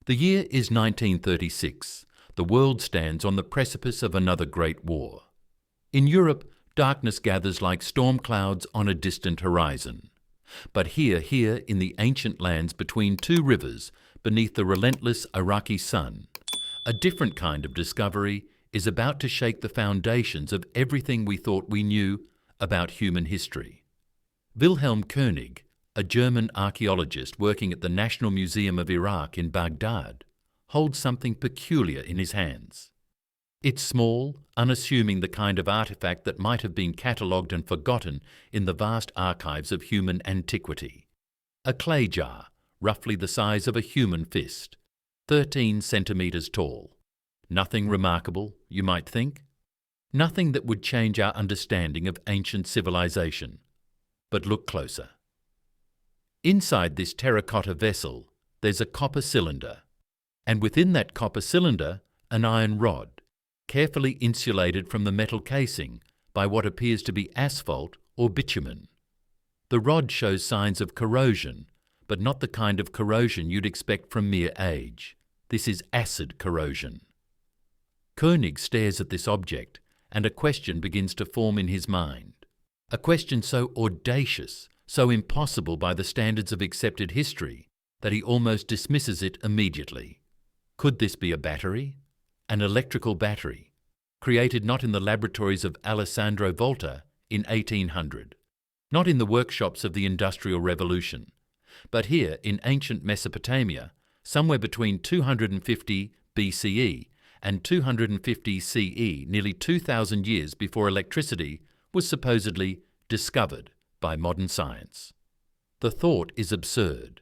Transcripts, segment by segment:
The year is 1936. The world stands on the precipice of another great war. In Europe, darkness gathers like storm clouds on a distant horizon. But here in the ancient lands between two rivers, beneath the relentless Iraqi sun, a different kind of discovery is about to shake the foundations of everything we thought we knew about human history. Wilhelm König, a German archaeologist working at the National Museum of Iraq in Baghdad, holds something peculiar in his hands. It's small, unassuming, the kind of artifact that might have been catalogued and forgotten in the vast archives of human antiquity. A clay jar, roughly the size of a human fist, 13 centimetres tall. Nothing remarkable, you might think. Nothing that would change our understanding of ancient civilization. But look closer. Inside this terracotta vessel, there's a copper cylinder, and within that copper cylinder, an iron rod, carefully insulated from the metal casing by what appears to be asphalt or bitumen. The rod shows signs of corrosion, but not the kind of corrosion you'd expect from mere age. This is acid corrosion. König stares at this object, and a question begins to form in his mind. A question so audacious, so impossible by the standards of accepted history, that he almost dismisses it immediately. Could this be a battery? An electrical battery, created not in the laboratories of Alessandro Volta in 1800, not in the workshops of the Industrial Revolution, but here in ancient Mesopotamia, somewhere between 250 BCE and 250 CE, nearly 2,000 years before electricity was supposedly discovered by modern science. The thought is absurd.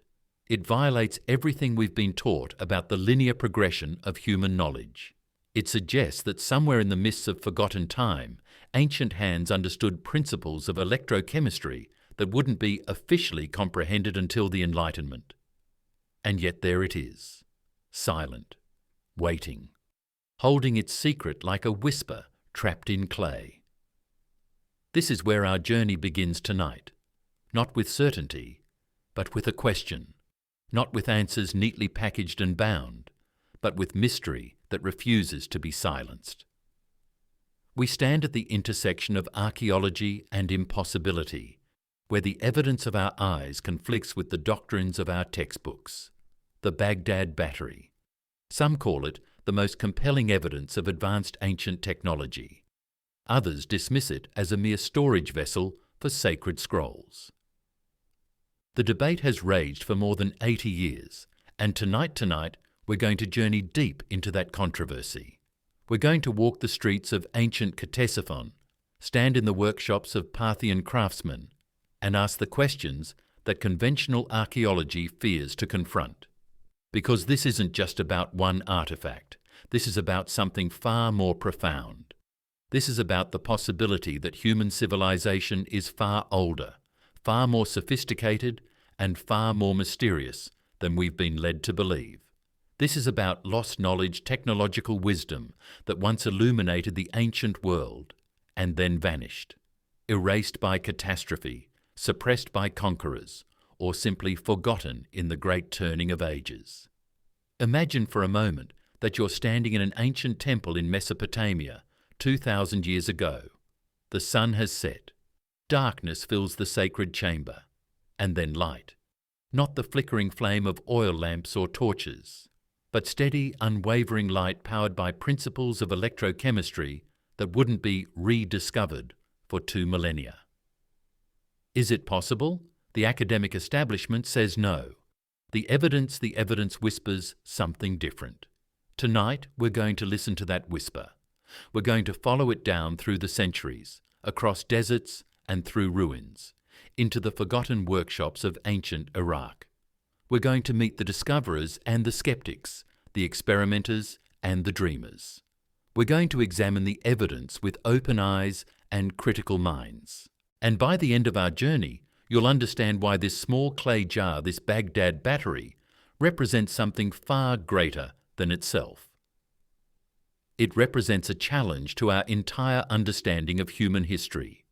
It violates everything we've been taught about the linear progression of human knowledge. It suggests that somewhere in the mists of forgotten time, ancient hands understood principles of electrochemistry that wouldn't be officially comprehended until the Enlightenment. And yet there it is, silent, waiting, holding its secret like a whisper trapped in clay. This is where our journey begins tonight, not with certainty, but with a question, not with answers neatly packaged and bound, but with mystery that refuses to be silenced. We stand at the intersection of archaeology and impossibility, where the evidence of our eyes conflicts with the doctrines of our textbooks. The Baghdad Battery. Some call it the most compelling evidence of advanced ancient technology. Others dismiss it as a mere storage vessel for sacred scrolls. The debate has raged for more than 80 years, and tonight we're going to journey deep into that controversy. We're going to walk the streets of ancient Ctesiphon, stand in the workshops of Parthian craftsmen, and ask the questions that conventional archaeology fears to confront. Because this isn't just about one artifact. This is about something far more profound. This is about the possibility that human civilization is far older, far more sophisticated, and far more mysterious than we've been led to believe. This is about lost knowledge, technological wisdom that once illuminated the ancient world and then vanished, erased by catastrophe, suppressed by conquerors, or simply forgotten in the great turning of ages. Imagine for a moment that you're standing in an ancient temple in Mesopotamia 2,000 years ago. The sun has set. Darkness fills the sacred chamber, and then light. Not the flickering flame of oil lamps or torches, but steady, unwavering light powered by principles of electrochemistry that wouldn't be rediscovered for 2 millennia. Is it possible? The academic establishment says no. The evidence whispers something different. Tonight, we're going to listen to that whisper. We're going to follow it down through the centuries, across deserts and through ruins, into the forgotten workshops of ancient Iraq. We're going to meet the discoverers and the skeptics, the experimenters and the dreamers. We're going to examine the evidence with open eyes and critical minds. And by the end of our journey, you'll understand why this small clay jar, this Baghdad Battery, represents something far greater than itself. It represents a challenge to our entire understanding of human history.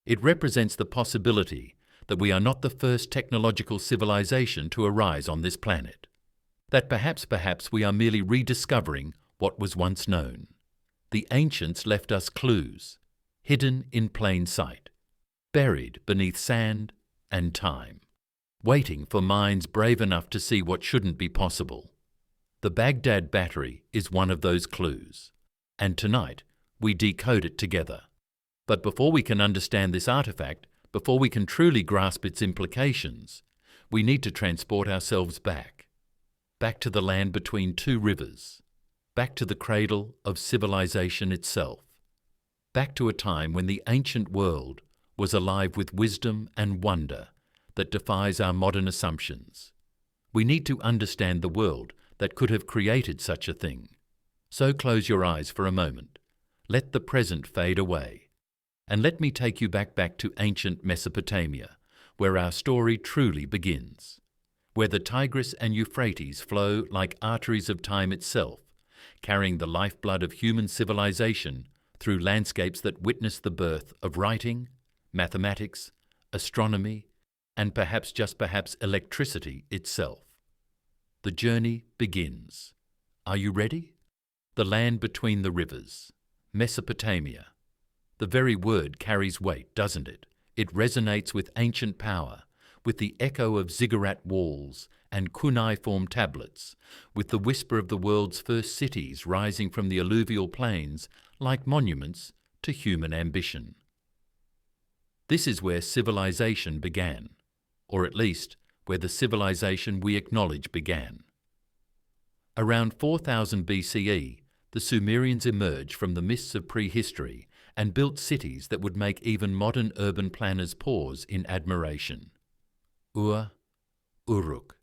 It represents the possibility that we are not the first technological civilization to arise on this planet. that perhaps we are merely rediscovering what was once known. The ancients left us clues, hidden in plain sight, buried beneath sand and time, waiting for minds brave enough to see what shouldn't be possible. The Baghdad Battery is one of those clues, and tonight we decode it together. But before we can understand this artifact, before we can truly grasp its implications, we need to transport ourselves back to the land between two rivers, back to the cradle of civilization itself, back to a time when the ancient world was alive with wisdom and wonder that defies our modern assumptions. We need to understand the world that could have created such a thing. So close your eyes for a moment. Let the present fade away. And let me take you back to ancient Mesopotamia, where our story truly begins, where the Tigris and Euphrates flow like arteries of time itself, carrying the lifeblood of human civilization through landscapes that witness the birth of writing, mathematics, astronomy, and perhaps electricity itself. The journey begins. Are you ready? The land between the rivers, Mesopotamia. The very word carries weight, doesn't it? It resonates with ancient power, with the echo of ziggurat walls and cuneiform tablets, with the whisper of the world's first cities rising from the alluvial plains like monuments to human ambition. This is where civilization began, or at least where the civilization we acknowledge began. Around 4000 BCE, the Sumerians emerged from the mists of prehistory and built cities that would make even modern urban planners pause in admiration. Ur, Uruk,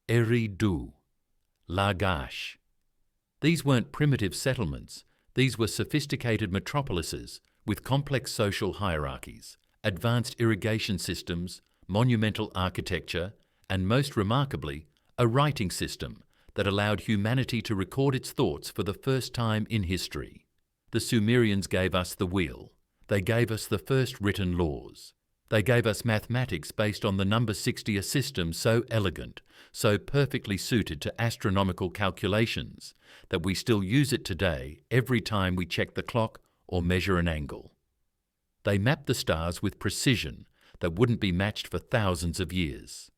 Eridu, Lagash. These weren't primitive settlements, these were sophisticated metropolises with complex social hierarchies, advanced irrigation systems, monumental architecture, and most remarkably, a writing system that allowed humanity to record its thoughts for the first time in history. The Sumerians gave us the wheel. They gave us the first written laws. They gave us mathematics based on the number 60, a system so elegant, so perfectly suited to astronomical calculations that we still use it today every time we check the clock or measure an angle. They mapped the stars with precision that wouldn't be matched for thousands of years.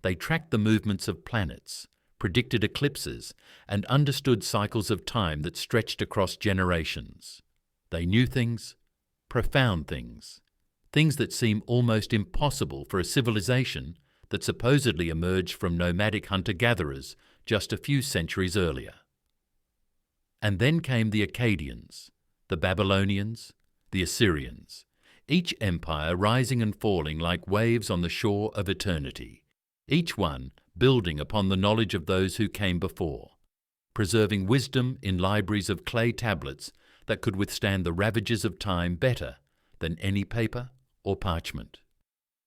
They tracked the movements of planets, predicted eclipses, and understood cycles of time that stretched across generations. They knew things, profound things, things that seem almost impossible for a civilization that supposedly emerged from nomadic hunter-gatherers just a few centuries earlier. And then came the Akkadians, the Babylonians, the Assyrians, each empire rising and falling like waves on the shore of eternity, each one building upon the knowledge of those who came before, preserving wisdom in libraries of clay tablets that could withstand the ravages of time better than any paper or parchment.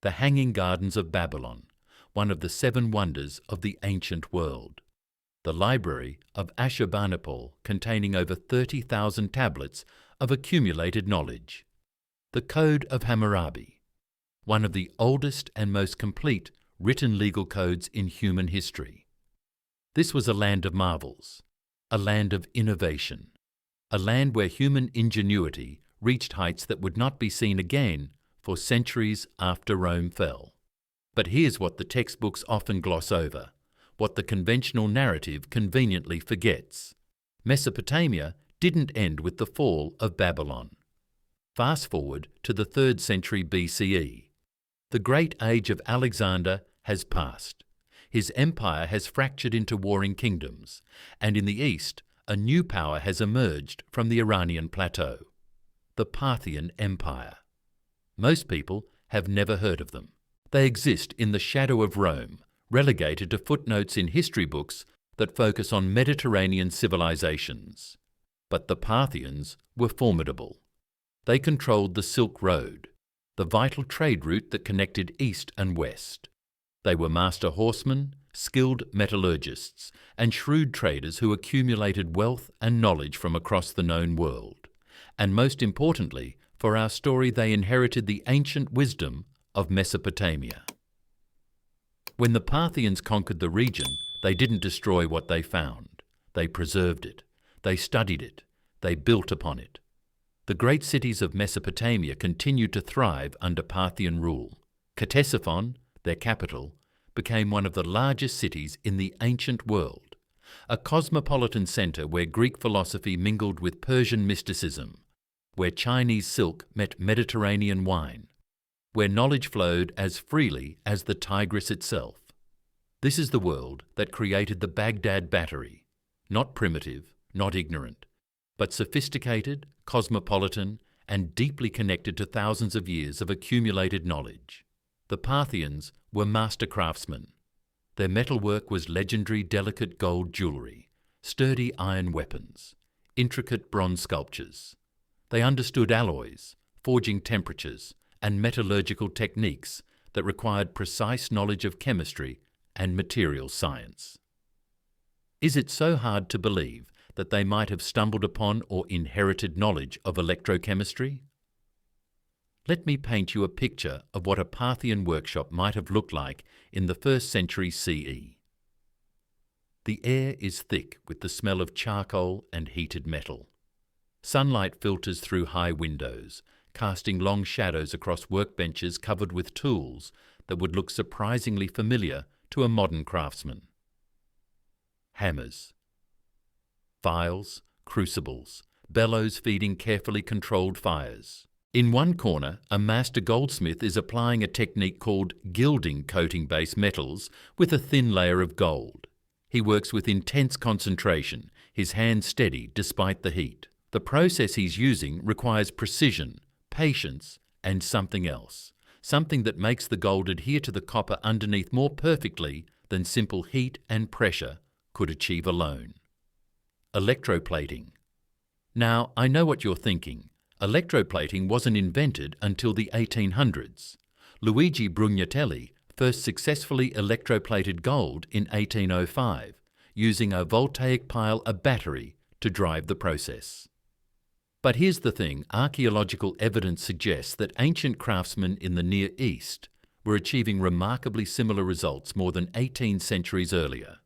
The Hanging Gardens of Babylon, one of the 7 wonders of the ancient world. The library of Ashurbanipal, containing over 30,000 tablets of accumulated knowledge. The Code of Hammurabi, one of the oldest and most complete written legal codes in human history. This was a land of marvels, a land of innovation, a land where human ingenuity reached heights that would not be seen again for centuries after Rome fell. But here's what the textbooks often gloss over, what the conventional narrative conveniently forgets. Mesopotamia didn't end with the fall of Babylon. Fast forward to the 3rd century BCE. The great age of Alexander has passed. His empire has fractured into warring kingdoms, and in the east, a new power has emerged from the Iranian plateau, the Parthian Empire. Most people have never heard of them. They exist in the shadow of Rome, relegated to footnotes in history books that focus on Mediterranean civilizations. But the Parthians were formidable. They controlled the Silk Road, the vital trade route that connected east and west. They were master horsemen, skilled metallurgists, and shrewd traders who accumulated wealth and knowledge from across the known world. And most importantly, for our story, they inherited the ancient wisdom of Mesopotamia. When the Parthians conquered the region, They didn't destroy what they found. They preserved it. They studied it. They built upon it. The great cities of Mesopotamia continued to thrive under Parthian rule. Ctesiphon, their capital, became one of the largest cities in the ancient world, a cosmopolitan centre where Greek philosophy mingled with Persian mysticism, where Chinese silk met Mediterranean wine, where knowledge flowed as freely as the Tigris itself. This is the world that created the Baghdad Battery, not primitive, not ignorant, but sophisticated, cosmopolitan, and deeply connected to thousands of years of accumulated knowledge. The Parthians were master craftsmen. Their metalwork was legendary delicate gold jewellery, sturdy iron weapons, intricate bronze sculptures. They understood alloys, forging temperatures, and metallurgical techniques that required precise knowledge of chemistry and materials science. Is it so hard to believe that they might have stumbled upon or inherited knowledge of electrochemistry? Let me paint you a picture of what a Parthian workshop might have looked like in the 1st century CE. The air is thick with the smell of charcoal and heated metal. Sunlight filters through high windows, casting long shadows across workbenches covered with tools that would look surprisingly familiar to a modern craftsman. Hammers, files, crucibles, bellows feeding carefully controlled fires. In one corner, a master goldsmith is applying a technique called gilding coating base metals with a thin layer of gold. He works with intense concentration, his hands steady despite the heat. The process he's using requires precision, patience, and something else, something that makes the gold adhere to the copper underneath more perfectly than simple heat and pressure could achieve alone. Electroplating. Now, I know what you're thinking. Electroplating wasn't invented until the 1800s. Luigi Brugnatelli first successfully electroplated gold in 1805, using a voltaic pile, a battery, to drive the process. But here's the thing, archaeological evidence suggests that ancient craftsmen in the Near East were achieving remarkably similar results more than 18 centuries earlier.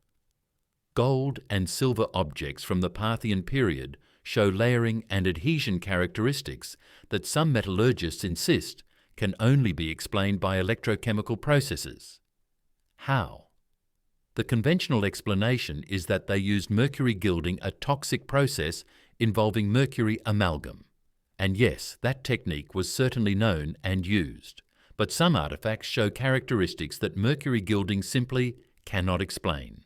Gold and silver objects from the Parthian period show layering and adhesion characteristics that some metallurgists insist can only be explained by electrochemical processes. How? The conventional explanation is that they used mercury gilding, a toxic process involving mercury amalgam. And yes, that technique was certainly known and used, but some artifacts show characteristics that mercury gilding simply cannot explain.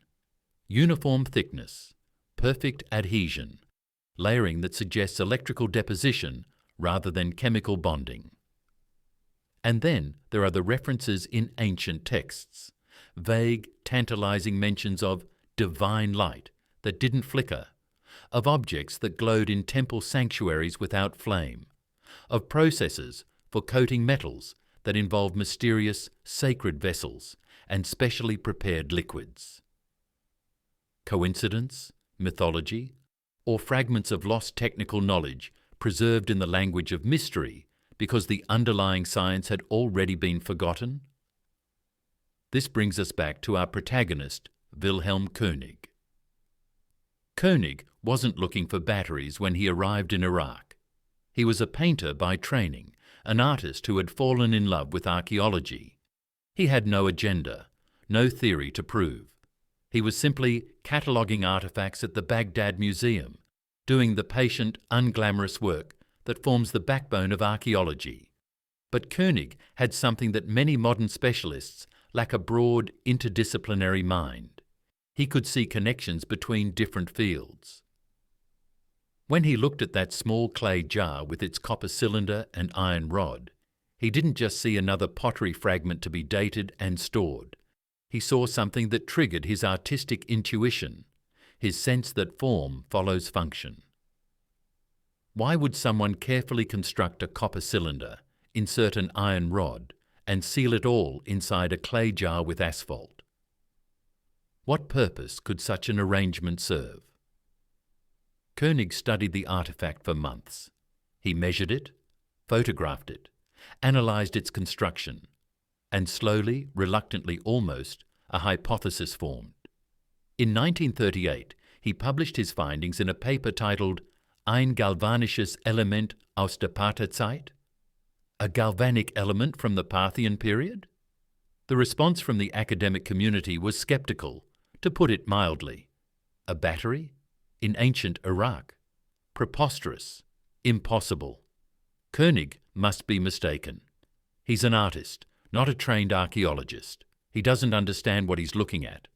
Uniform thickness, perfect adhesion, layering that suggests electrical deposition rather than chemical bonding. And then there are the references in ancient texts, vague, tantalizing mentions of divine light that didn't flicker, of objects that glowed in temple sanctuaries without flame, of processes for coating metals that involved mysterious, sacred vessels and specially prepared liquids. Coincidence, mythology, or fragments of lost technical knowledge preserved in the language of mystery because the underlying science had already been forgotten? This brings us back to our protagonist, Wilhelm König. König wasn't looking for batteries when he arrived in Iraq. He was a painter by training, an artist who had fallen in love with archaeology. He had no agenda, no theory to prove. He was simply cataloguing artifacts at the Baghdad Museum, doing the patient, unglamorous work that forms the backbone of archaeology. But König had something that many modern specialists lack: a broad, interdisciplinary mind. He could see connections between different fields. When he looked at that small clay jar with its copper cylinder and iron rod, he didn't just see another pottery fragment to be dated and stored. He saw something that triggered his artistic intuition, his sense that form follows function. Why would someone carefully construct a copper cylinder, insert an iron rod, and seal it all inside a clay jar with asphalt? What purpose could such an arrangement serve? König studied the artifact for months. He measured it, photographed it, analysed its construction, and slowly, reluctantly almost, a hypothesis formed. In 1938, he published his findings in a paper titled Ein galvanisches Element aus der Partherzeit, a galvanic element from the Parthian period? The response from the academic community was skeptical, to put it mildly. A battery? In ancient Iraq? Preposterous. Impossible. König must be mistaken. He's an artist, not a trained archaeologist. He doesn't understand what he's looking at.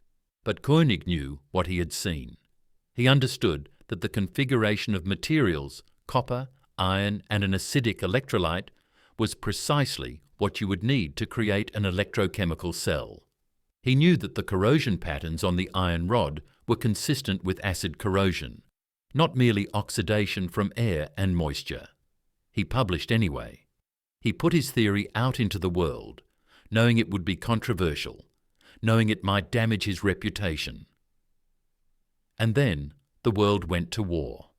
But König knew what he had seen. He understood that the configuration of materials, copper, iron, and an acidic electrolyte, was precisely what you would need to create an electrochemical cell. He knew that the corrosion patterns on the iron rod were consistent with acid corrosion, not merely oxidation from air and moisture. He published anyway. He put his theory out into the world, knowing it would be controversial, knowing it might damage his reputation. And then the world went to war.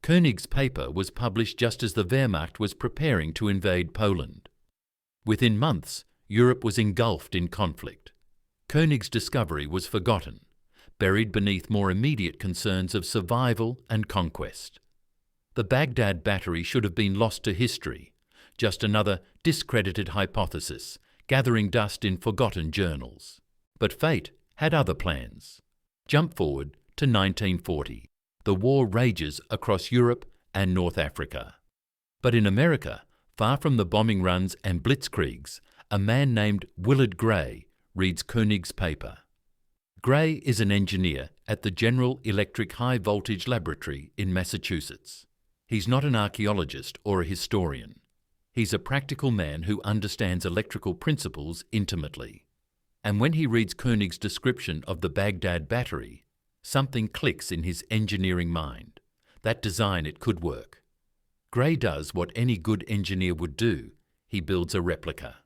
König's paper was published just as the Wehrmacht was preparing to invade Poland. Within months, Europe was engulfed in conflict. König's discovery was forgotten, buried beneath more immediate concerns of survival and conquest. The Baghdad Battery should have been lost to history, just another discredited hypothesis, gathering dust in forgotten journals. But fate had other plans. Jump forward to 1940. The war rages across Europe and North Africa. But in America, far from the bombing runs and blitzkriegs, a man named Willard Gray reads König's paper. Gray is an engineer at the General Electric High Voltage Laboratory in Massachusetts. He's not an archaeologist or a historian. He's a practical man who understands electrical principles intimately. And when he reads König's description of the Baghdad Battery, something clicks in his engineering mind. That design, it could work. Gray does what any good engineer would do. He builds a replica.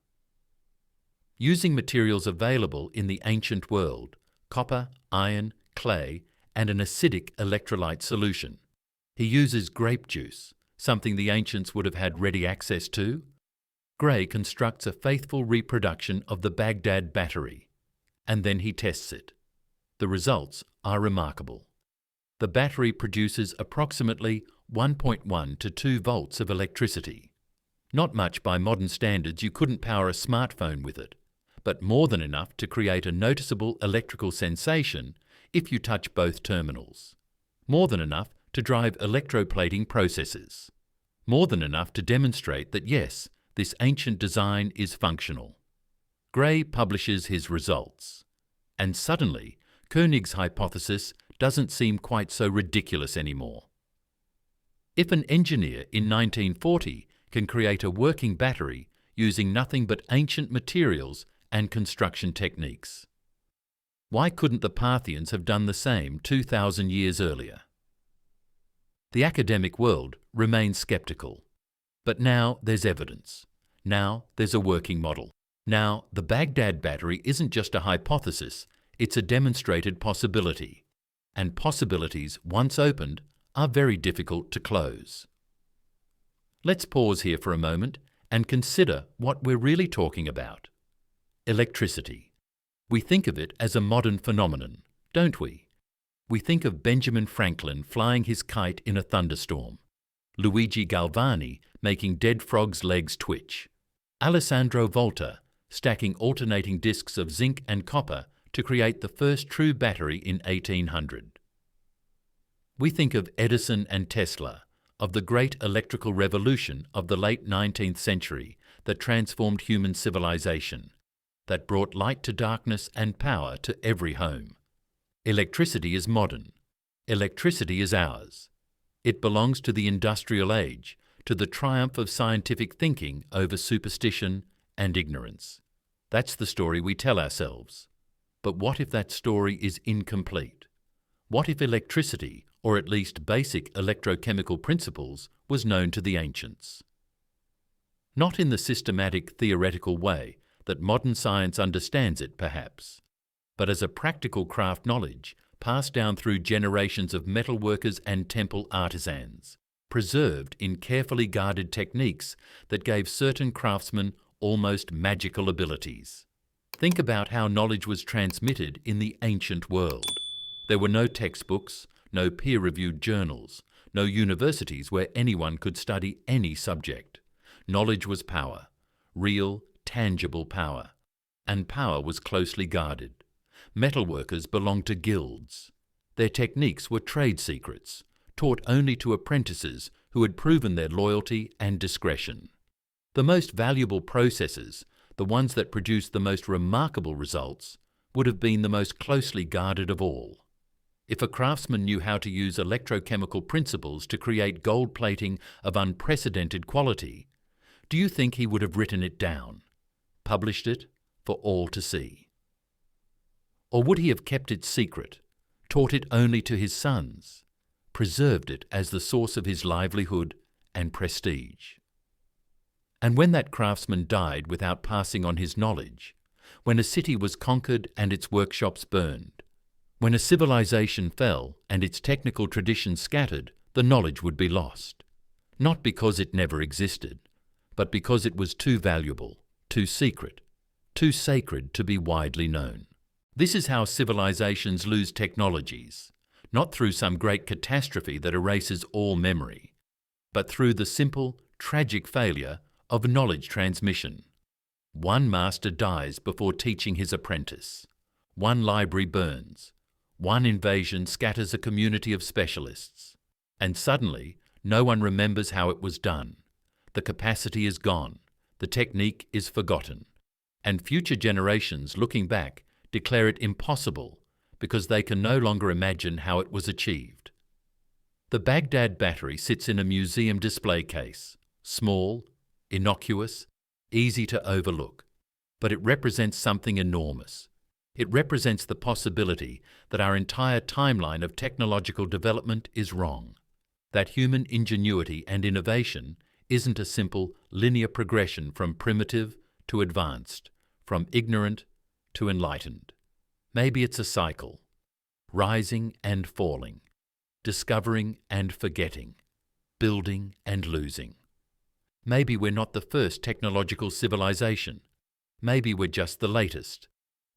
Using materials available in the ancient world, copper, iron, clay, and an acidic electrolyte solution, he uses grape juice, something the ancients would have had ready access to. Gray constructs a faithful reproduction of the Baghdad Battery, and then he tests it. The results are remarkable. The battery produces approximately 1.1 to 2 volts of electricity. Not much by modern standards. You couldn't power a smartphone with it, but more than enough to create a noticeable electrical sensation if you touch both terminals. More than enough to drive electroplating processes. More than enough to demonstrate that yes, this ancient design is functional. Gray publishes his results. And suddenly, König's hypothesis doesn't seem quite so ridiculous anymore. If an engineer in 1940 can create a working battery using nothing but ancient materials and construction techniques, why couldn't the Parthians have done the same 2,000 years earlier? The academic world remains skeptical. But now there's evidence. Now there's a working model. Now the Baghdad Battery isn't just a hypothesis, it's a demonstrated possibility. And possibilities, once opened, are very difficult to close. Let's pause here for a moment and consider what we're really talking about. Electricity. We think of it as a modern phenomenon, don't we? We think of Benjamin Franklin flying his kite in a thunderstorm, Luigi Galvani making dead frogs' legs twitch, Alessandro Volta stacking alternating discs of zinc and copper to create the first true battery in 1800. We think of Edison and Tesla, of the great electrical revolution of the late 19th century that transformed human civilization, that brought light to darkness and power to every home. Electricity is modern. Electricity is ours. It belongs to the industrial age, to the triumph of scientific thinking over superstition and ignorance. That's the story we tell ourselves. But what if that story is incomplete? What if electricity, or at least basic electrochemical principles, was known to the ancients? Not in the systematic theoretical way that modern science understands it, perhaps, but as a practical craft knowledge passed down through generations of metalworkers and temple artisans, preserved in carefully guarded techniques that gave certain craftsmen almost magical abilities. Think about how knowledge was transmitted in the ancient world. There were no textbooks, no peer-reviewed journals, no universities where anyone could study any subject. Knowledge was power, real, tangible power, and power was closely guarded. Metalworkers belonged to guilds. Their techniques were trade secrets, taught only to apprentices who had proven their loyalty and discretion. The most valuable processes, the ones that produced the most remarkable results, would have been the most closely guarded of all. If a craftsman knew how to use electrochemical principles to create gold plating of unprecedented quality, do you think he would have written it down, published it for all to see? Or would he have kept it secret, taught it only to his sons, preserved it as the source of his livelihood and prestige? And when that craftsman died without passing on his knowledge, when a city was conquered and its workshops burned, when a civilization fell and its technical traditions scattered, the knowledge would be lost. Not because it never existed, but because it was too valuable, too secret, too sacred to be widely known. This is how civilizations lose technologies, not through some great catastrophe that erases all memory, but through the simple, tragic failure of knowledge transmission. One master dies before teaching his apprentice. One library burns. One invasion scatters a community of specialists. And suddenly, no one remembers how it was done. The capacity is gone. The technique is forgotten. And future generations, looking back, declare it impossible because they can no longer imagine how it was achieved. The Baghdad Battery sits in a museum display case, small, innocuous, easy to overlook, but it represents something enormous. It represents the possibility that our entire timeline of technological development is wrong, that human ingenuity and innovation isn't a simple linear progression from primitive to advanced, from ignorant to enlightened. Maybe it's a cycle, rising and falling, discovering and forgetting, building and losing. Maybe we're not the first technological civilization. Maybe we're just the latest.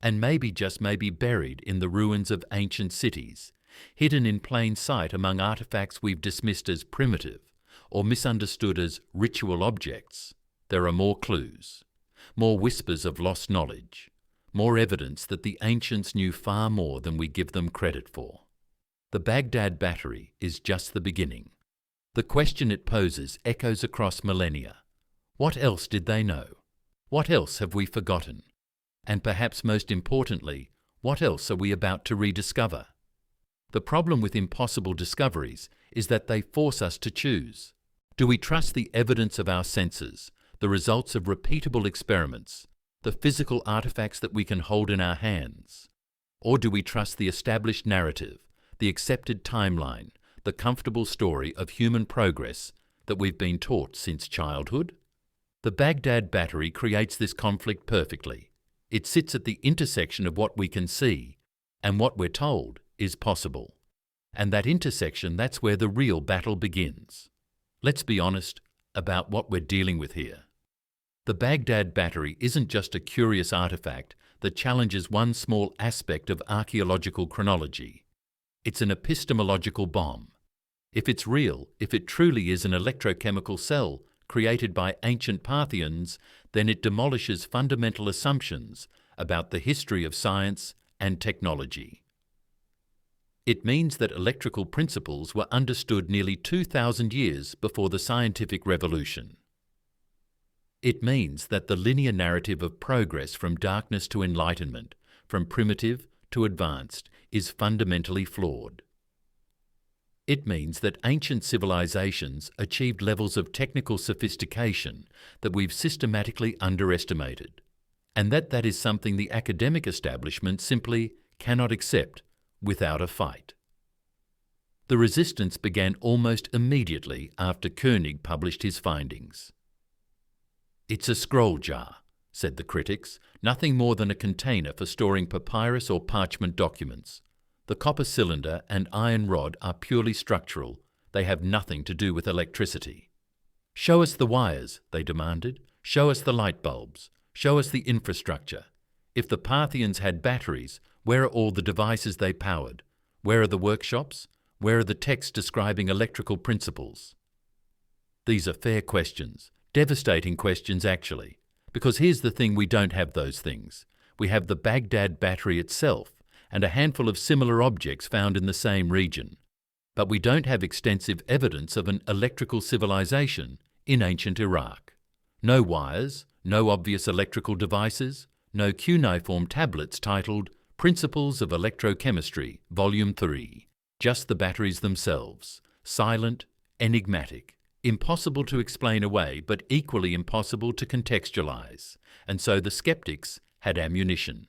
And maybe just maybe buried in the ruins of ancient cities, hidden in plain sight among artifacts we've dismissed as primitive or misunderstood as ritual objects, there are more clues, more whispers of lost knowledge, more evidence that the ancients knew far more than we give them credit for. The Baghdad Battery is just the beginning. The question it poses echoes across millennia. What else did they know? What else have we forgotten? And perhaps most importantly, what else are we about to rediscover? The problem with impossible discoveries is that they force us to choose. Do we trust the evidence of our senses, the results of repeatable experiments, the physical artifacts that we can hold in our hands? Or do we trust the established narrative, the accepted timeline, the comfortable story of human progress that we've been taught since childhood? The Baghdad Battery creates this conflict perfectly. It sits at the intersection of what we can see and what we're told is possible. And that intersection, that's where the real battle begins. Let's be honest about what we're dealing with here. The Baghdad Battery isn't just a curious artifact that challenges one small aspect of archaeological chronology. It's an epistemological bomb. If it's real, if it truly is an electrochemical cell created by ancient Parthians, then it demolishes fundamental assumptions about the history of science and technology. It means that electrical principles were understood nearly 2,000 years before the scientific revolution. It means that the linear narrative of progress from darkness to enlightenment, from primitive to advanced, is fundamentally flawed. It means that ancient civilizations achieved levels of technical sophistication that we've systematically underestimated, and that is something the academic establishment simply cannot accept without a fight. The resistance began almost immediately after König published his findings. "It's a scroll jar," said the critics, "nothing more than a container for storing papyrus or parchment documents. The copper cylinder and iron rod are purely structural. They have nothing to do with electricity." "Show us the wires," they demanded. "Show us the light bulbs. Show us the infrastructure. If the Parthians had batteries, where are all the devices they powered? Where are the workshops? Where are the texts describing electrical principles? These are fair questions, devastating questions actually, because here's the thing: we don't have those things. We have the Baghdad Battery itself and a handful of similar objects found in the same region. But we don't have extensive evidence of an electrical civilization in ancient Iraq. No wires, no obvious electrical devices, no cuneiform tablets titled Principles of Electrochemistry, Volume 3. Just the batteries themselves, silent, enigmatic, impossible to explain away, but equally impossible to contextualize. And so the skeptics had ammunition.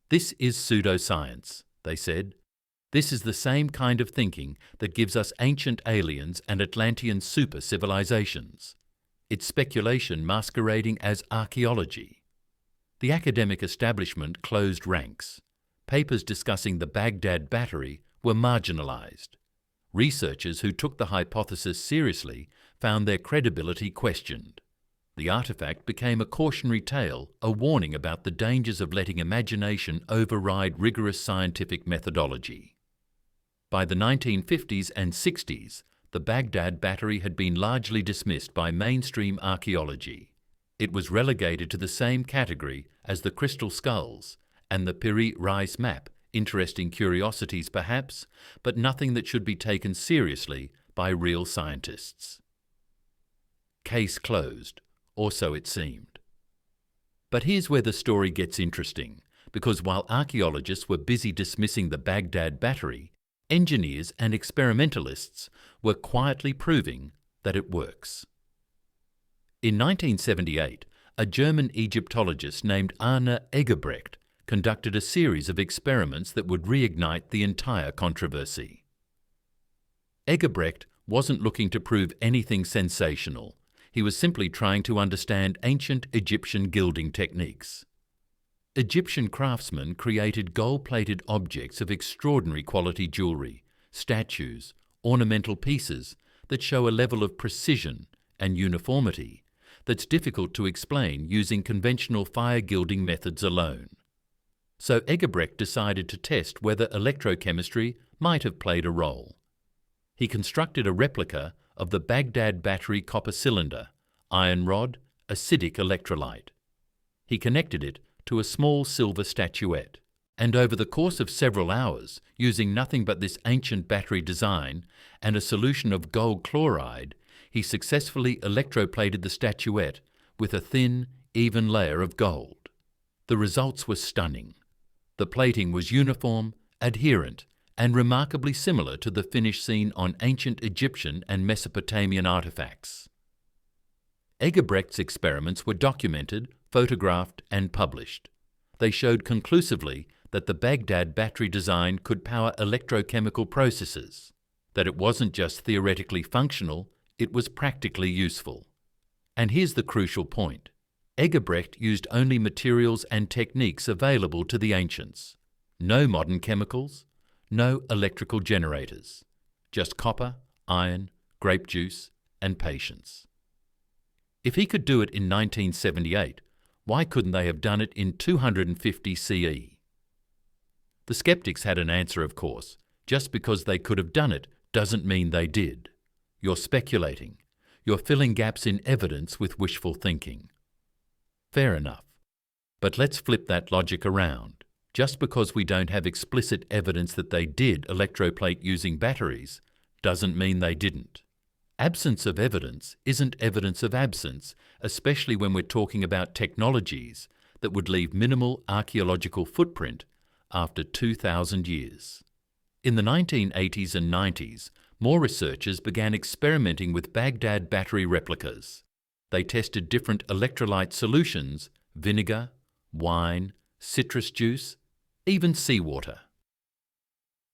This is pseudoscience, they said. This is the same kind of thinking that gives us ancient aliens and Atlantean super civilizations. It's speculation masquerading as archaeology. The academic establishment closed ranks. Papers discussing the Baghdad Battery were marginalized. Researchers who took the hypothesis seriously found their credibility questioned. The artifact became a cautionary tale, a warning about the dangers of letting imagination override rigorous scientific methodology. By the 1950s and 60s, the Baghdad Battery had been largely dismissed by mainstream archaeology. It was relegated to the same category as the crystal skulls and the Piri Reis map, interesting curiosities perhaps, but nothing that should be taken seriously by real scientists. Case closed, or so it seemed. But here's where the story gets interesting, because while archaeologists were busy dismissing the Baghdad Battery, engineers and experimentalists were quietly proving that it works. In 1978, a German Egyptologist named Arne Egebrecht conducted a series of experiments that would reignite the entire controversy. Egebrecht wasn't looking to prove anything sensational. He was simply trying to understand ancient Egyptian gilding techniques. Egyptian craftsmen created gold-plated objects of extraordinary quality jewelry, statues, ornamental pieces that show a level of precision and uniformity that's difficult to explain using conventional fire gilding methods alone. So Egebrecht decided to test whether electrochemistry might have played a role. He constructed a replica of the Baghdad Battery copper cylinder, iron rod, acidic electrolyte. He connected it to a small silver statuette, and over the course of several hours, using nothing but this ancient battery design and a solution of gold chloride, he successfully electroplated the statuette with a thin, even layer of gold. The results were stunning. The plating was uniform, adherent, and remarkably similar to the finish seen on ancient Egyptian and Mesopotamian artifacts. Egebrecht's experiments were documented, photographed, and published. They showed conclusively that the Baghdad Battery design could power electrochemical processes, that it wasn't just theoretically functional, it was practically useful. And here's the crucial point. Egebrecht used only materials and techniques available to the ancients. No modern chemicals, no electrical generators, just copper, iron, grape juice, and patience. If he could do it in 1978, why couldn't they have done it in 250 CE? The skeptics had an answer, of course. Just because they could have done it doesn't mean they did. You're speculating. You're filling gaps in evidence with wishful thinking. Fair enough. But let's flip that logic around. Just because we don't have explicit evidence that they did electroplate using batteries doesn't mean they didn't. Absence of evidence isn't evidence of absence, especially when we're talking about technologies that would leave minimal archaeological footprint after 2,000 years. In the 1980s and 90s, more researchers began experimenting with Baghdad Battery replicas. They tested different electrolyte solutions, vinegar, wine, citrus juice, even seawater.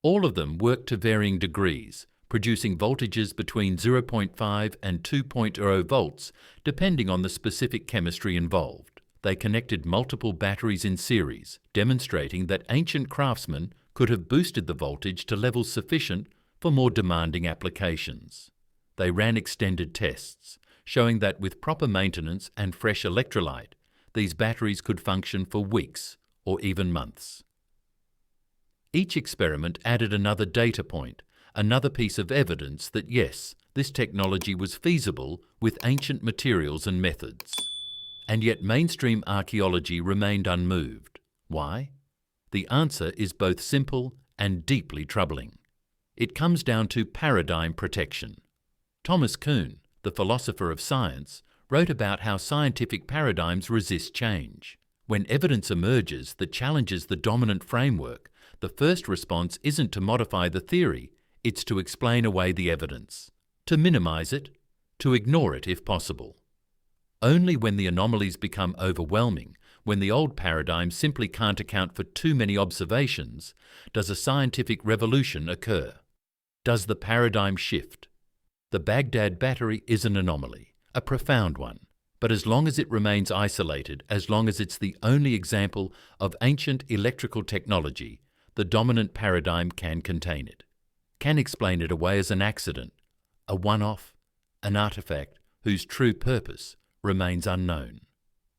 All of them worked to varying degrees, producing voltages between 0.5 and 2.0 volts, depending on the specific chemistry involved. They connected multiple batteries in series, demonstrating that ancient craftsmen could have boosted the voltage to levels sufficient for more demanding applications. They ran extended tests, showing that with proper maintenance and fresh electrolyte, these batteries could function for weeks or even months. Each experiment added another data point, another piece of evidence that yes, this technology was feasible with ancient materials and methods. And yet mainstream archaeology remained unmoved. Why? The answer is both simple and deeply troubling. It comes down to paradigm protection. Thomas Kuhn, the philosopher of science, wrote about how scientific paradigms resist change. When evidence emerges that challenges the dominant framework, the first response isn't to modify the theory, it's to explain away the evidence, to minimize it, to ignore it if possible. Only when the anomalies become overwhelming, when the old paradigm simply can't account for too many observations, does a scientific revolution occur. Does the paradigm shift? The Baghdad Battery is an anomaly, a profound one, but as long as it remains isolated, as long as it's the only example of ancient electrical technology, the dominant paradigm can contain it, can explain it away as an accident, a one-off, an artifact whose true purpose remains unknown.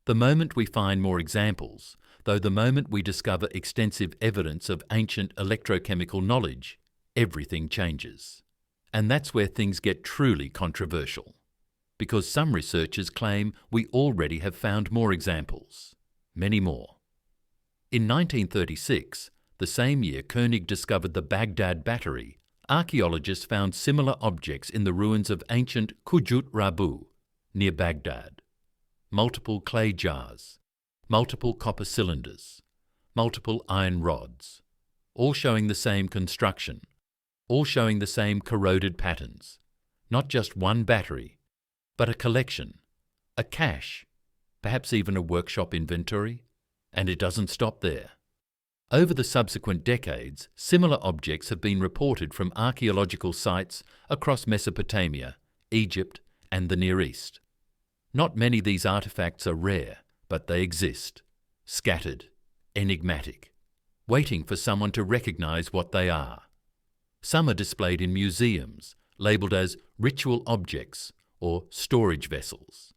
The moment we find more examples, though the moment we discover extensive evidence of ancient electrochemical knowledge, everything changes. And that's where things get truly controversial, because some researchers claim we already have found more examples, many more. In 1936, the same year König discovered the Baghdad Battery, archaeologists found similar objects in the ruins of ancient Kujut Rabu, near Baghdad. Multiple clay jars, multiple copper cylinders, multiple iron rods, all showing the same construction, all showing the same corroded patterns. Not just one battery, but a collection, a cache, perhaps even a workshop inventory. And it doesn't stop there. Over the subsequent decades, similar objects have been reported from archaeological sites across Mesopotamia, Egypt, and the Near East. Not many of these artifacts are rare, but they exist, scattered, enigmatic, waiting for someone to recognize what they are. Some are displayed in museums, labeled as ritual objects or storage vessels.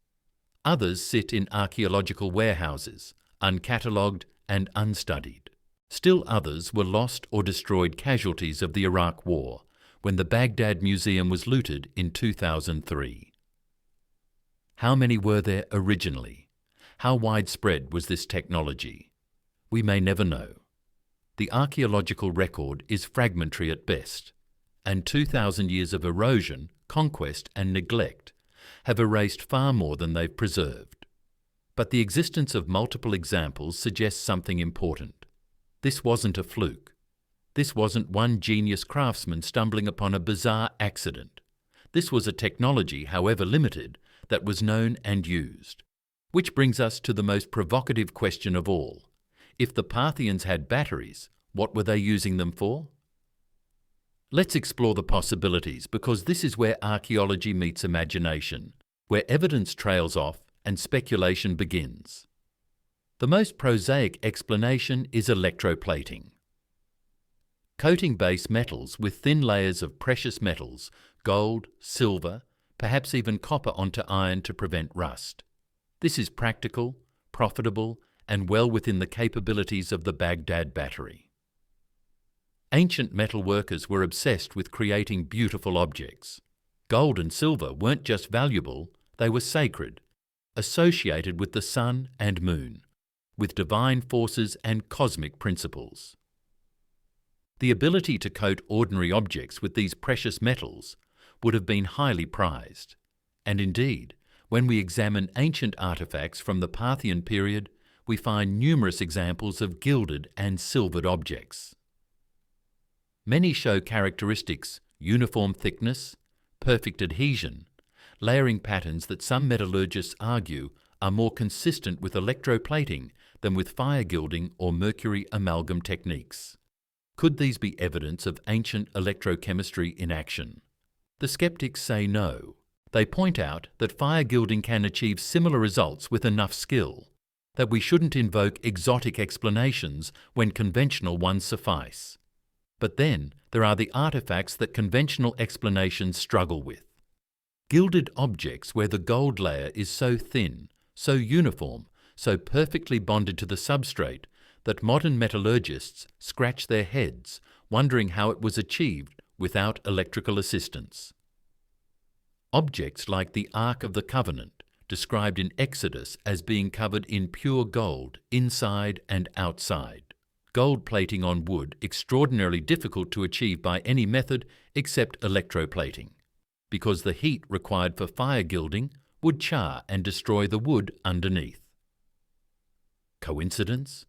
Others sit in archaeological warehouses, uncatalogued and unstudied. Still others were lost or destroyed casualties of the Iraq War, when the Baghdad Museum was looted in 2003. How many were there originally? How widespread was this technology? We may never know. The archaeological record is fragmentary at best, and 2,000 years of erosion, conquest and neglect have erased far more than they've preserved. But the existence of multiple examples suggests something important. This wasn't a fluke. This wasn't one genius craftsman stumbling upon a bizarre accident. This was a technology, however limited, that was known and used. Which brings us to the most provocative question of all. If the Parthians had batteries, what were they using them for? Let's explore the possibilities, because this is where archaeology meets imagination, where evidence trails off and speculation begins. The most prosaic explanation is electroplating. Coating base metals with thin layers of precious metals, gold, silver, perhaps even copper onto iron to prevent rust. This is practical, profitable, and well within the capabilities of the Baghdad Battery. Ancient metalworkers were obsessed with creating beautiful objects. Gold and silver weren't just valuable, they were sacred, associated with the sun and moon, with divine forces and cosmic principles. The ability to coat ordinary objects with these precious metals would have been highly prized, and indeed, when we examine ancient artifacts from the Parthian period, we find numerous examples of gilded and silvered objects. Many show characteristics: uniform thickness, perfect adhesion, layering patterns that some metallurgists argue are more consistent with electroplating than with fire gilding or mercury amalgam techniques. Could these be evidence of ancient electrochemistry in action? The skeptics say no. They point out that fire gilding can achieve similar results with enough skill, that we shouldn't invoke exotic explanations when conventional ones suffice. But then there are the artifacts that conventional explanations struggle with. Gilded objects where the gold layer is so thin, so uniform, so perfectly bonded to the substrate that modern metallurgists scratch their heads wondering how it was achieved without electrical assistance. Objects like the Ark of the Covenant, described in Exodus as being covered in pure gold inside and outside. Gold plating on wood extraordinarily difficult to achieve by any method except electroplating, because the heat required for fire gilding would char and destroy the wood underneath. Coincidence?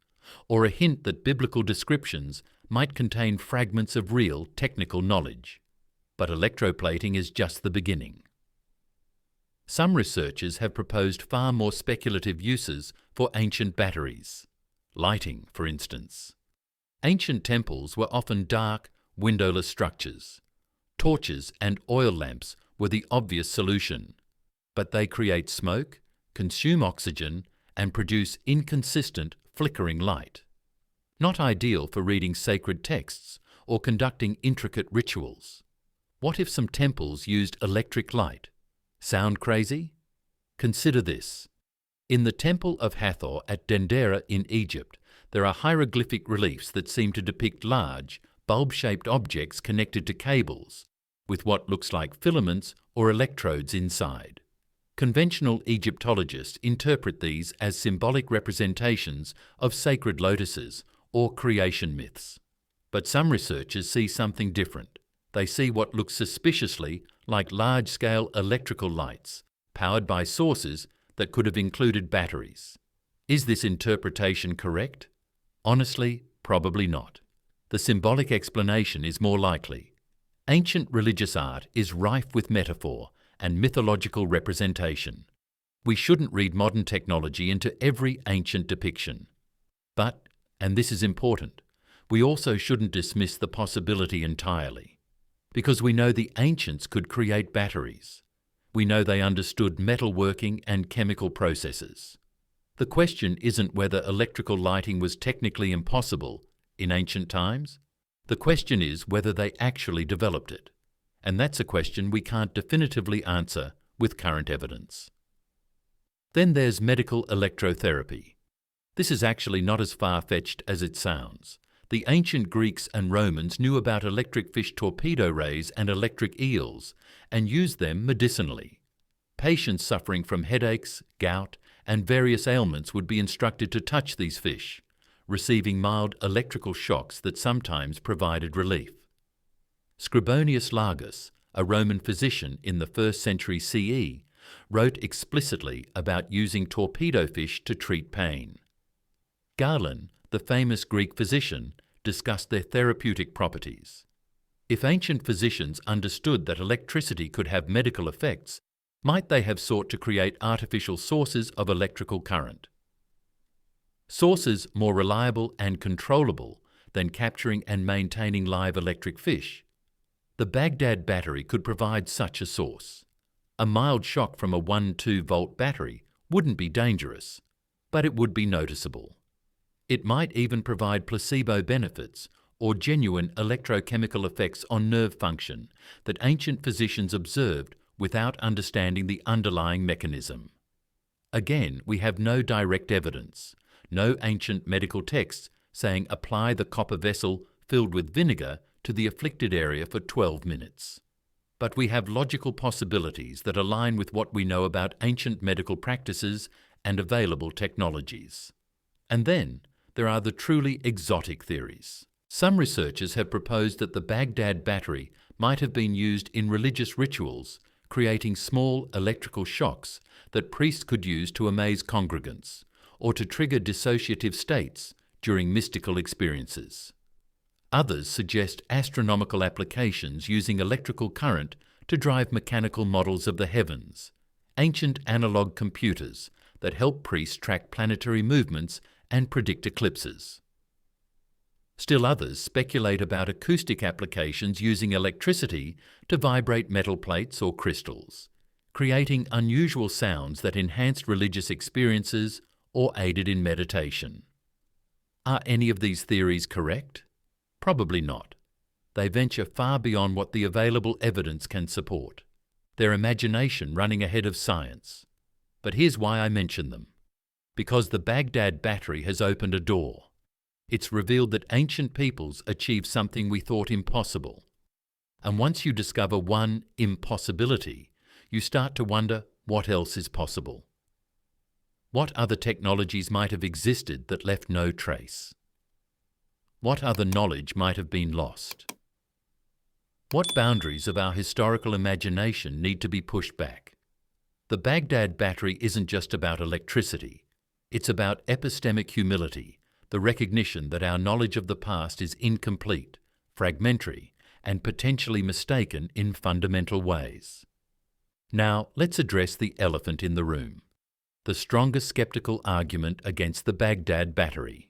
Or a hint that biblical descriptions might contain fragments of real technical knowledge? But electroplating is just the beginning. Some researchers have proposed far more speculative uses for ancient batteries. Lighting, for instance. Ancient temples were often dark, windowless structures. Torches and oil lamps were the obvious solution, but they create smoke, consume oxygen, and produce inconsistent, flickering light. Not ideal for reading sacred texts or conducting intricate rituals. What if some temples used electric light? Sound crazy? Consider this. In the Temple of Hathor at Dendera in Egypt, there are hieroglyphic reliefs that seem to depict large, bulb-shaped objects connected to cables, with what looks like filaments or electrodes inside. Conventional Egyptologists interpret these as symbolic representations of sacred lotuses or creation myths. But some researchers see something different. They see what looks suspiciously like large-scale electrical lights, powered by sources that could have included batteries. Is this interpretation correct? Honestly, probably not. The symbolic explanation is more likely. Ancient religious art is rife with metaphor and mythological representation. We shouldn't read modern technology into every ancient depiction. But, and this is important, we also shouldn't dismiss the possibility entirely. Because we know the ancients could create batteries. We know they understood metalworking and chemical processes. The question isn't whether electrical lighting was technically impossible in ancient times. The question is whether they actually developed it. And that's a question we can't definitively answer with current evidence. Then there's medical electrotherapy. This is actually not as far-fetched as it sounds. The ancient Greeks and Romans knew about electric fish torpedo rays and electric eels and used them medicinally. Patients suffering from headaches, gout, and various ailments would be instructed to touch these fish, receiving mild electrical shocks that sometimes provided relief. Scribonius Largus, a Roman physician in the 1st century CE, wrote explicitly about using torpedo fish to treat pain. Galen, the famous Greek physician, discussed their therapeutic properties. If ancient physicians understood that electricity could have medical effects, might they have sought to create artificial sources of electrical current? Sources more reliable and controllable than capturing and maintaining live electric fish. The Baghdad Battery could provide such a source. A mild shock from a 1-2-volt battery wouldn't be dangerous, but it would be noticeable. It might even provide placebo benefits or genuine electrochemical effects on nerve function that ancient physicians observed without understanding the underlying mechanism. Again, we have no direct evidence, no ancient medical texts saying apply the copper vessel filled with vinegar to the afflicted area for 12 minutes. But we have logical possibilities that align with what we know about ancient medical practices and available technologies. And then, there are the truly exotic theories. Some researchers have proposed that the Baghdad Battery might have been used in religious rituals, creating small electrical shocks that priests could use to amaze congregants, or to trigger dissociative states during mystical experiences. Others suggest astronomical applications using electrical current to drive mechanical models of the heavens, ancient analog computers that help priests track planetary movements and predict eclipses. Still others speculate about acoustic applications using electricity to vibrate metal plates or crystals, creating unusual sounds that enhanced religious experiences or aided in meditation. Are any of these theories correct? Probably not. They venture far beyond what the available evidence can support, their imagination running ahead of science. But here's why I mention them. Because the Baghdad Battery has opened a door. It's revealed that ancient peoples achieved something we thought impossible. And once you discover one impossibility, you start to wonder what else is possible. What other technologies might have existed that left no trace? What other knowledge might have been lost? What boundaries of our historical imagination need to be pushed back? The Baghdad Battery isn't just about electricity. It's about epistemic humility, the recognition that our knowledge of the past is incomplete, fragmentary, and potentially mistaken in fundamental ways. Now, let's address the elephant in the room, the strongest skeptical argument against the Baghdad Battery.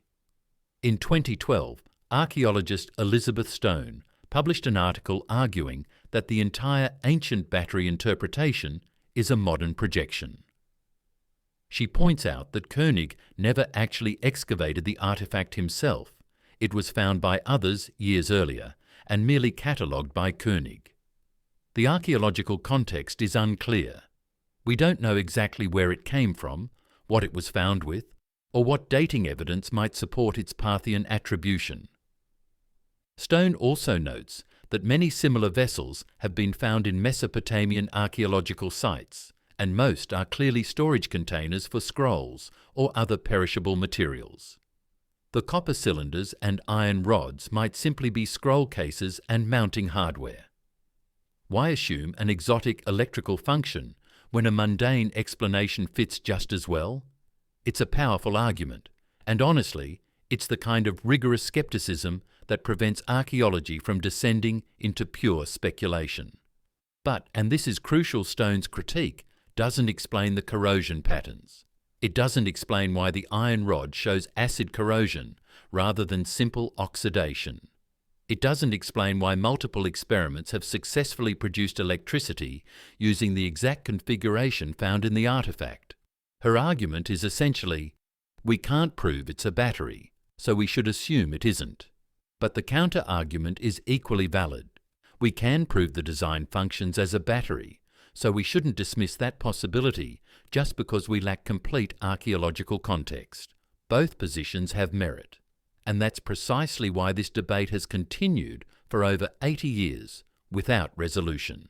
In 2012, archaeologist Elizabeth Stone published an article arguing that the entire ancient battery interpretation is a modern projection. She points out that König never actually excavated the artifact himself. It was found by others years earlier and merely catalogued by König. The archaeological context is unclear. We don't know exactly where it came from, what it was found with, or what dating evidence might support its Parthian attribution. Stone also notes that many similar vessels have been found in Mesopotamian archaeological sites, and most are clearly storage containers for scrolls or other perishable materials. The copper cylinders and iron rods might simply be scroll cases and mounting hardware. Why assume an exotic electrical function when a mundane explanation fits just as well? It's a powerful argument, and honestly, it's the kind of rigorous skepticism that prevents archaeology from descending into pure speculation. But, and this is crucial, Stone's critique doesn't explain the corrosion patterns. It doesn't explain why the iron rod shows acid corrosion rather than simple oxidation. It doesn't explain why multiple experiments have successfully produced electricity using the exact configuration found in the artifact. Her argument is essentially, we can't prove it's a battery, so we should assume it isn't. But the counter-argument is equally valid. We can prove the design functions as a battery, so we shouldn't dismiss that possibility just because we lack complete archaeological context. Both positions have merit, and that's precisely why this debate has continued for over 80 years without resolution.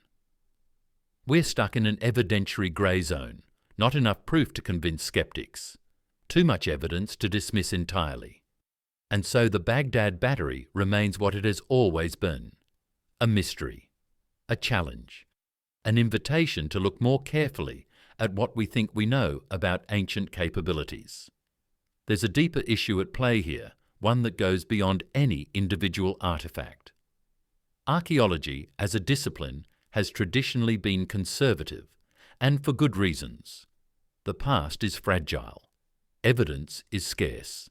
We're stuck in an evidentiary grey zone, not enough proof to convince skeptics, too much evidence to dismiss entirely. And so the Baghdad Battery remains what it has always been, a mystery, a challenge, an invitation to look more carefully at what we think we know about ancient capabilities. There's a deeper issue at play here, one that goes beyond any individual artifact. Archaeology as a discipline has traditionally been conservative, and for good reasons. The past is fragile. Evidence is scarce.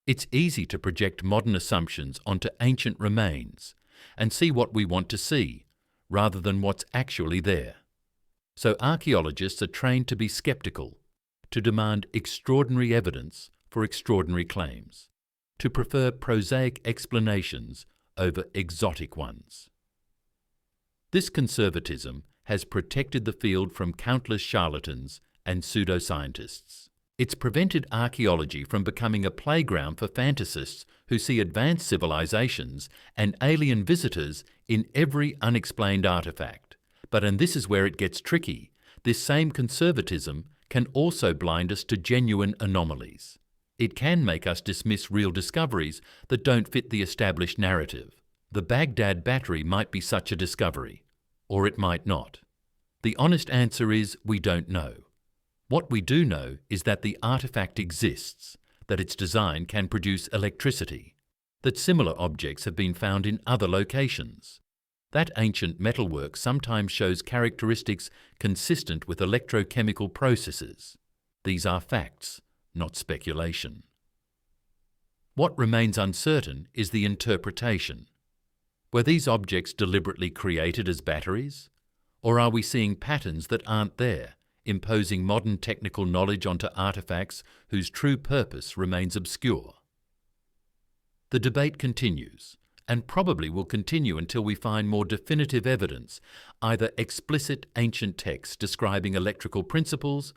It's easy to project modern assumptions onto ancient remains and see what we want to see, rather than what's actually there. So archaeologists are trained to be skeptical, to demand extraordinary evidence for extraordinary claims, to prefer prosaic explanations over exotic ones. This conservatism has protected the field from countless charlatans and pseudoscientists. It's prevented archaeology from becoming a playground for fantasists who see advanced civilizations and alien visitors in every unexplained artifact. And this is where it gets tricky. This same conservatism can also blind us to genuine anomalies. It can make us dismiss real discoveries that don't fit the established narrative. The Baghdad Battery might be such a discovery, or it might not. The honest answer is we don't know. What we do know is that the artifact exists, that its design can produce electricity, that similar objects have been found in other locations. That ancient metalwork sometimes shows characteristics consistent with electrochemical processes. These are facts, not speculation. What remains uncertain is the interpretation. Were these objects deliberately created as batteries? Or are we seeing patterns that aren't there, imposing modern technical knowledge onto artifacts whose true purpose remains obscure? The debate continues, and probably will continue until we find more definitive evidence, either explicit ancient texts describing electrical principles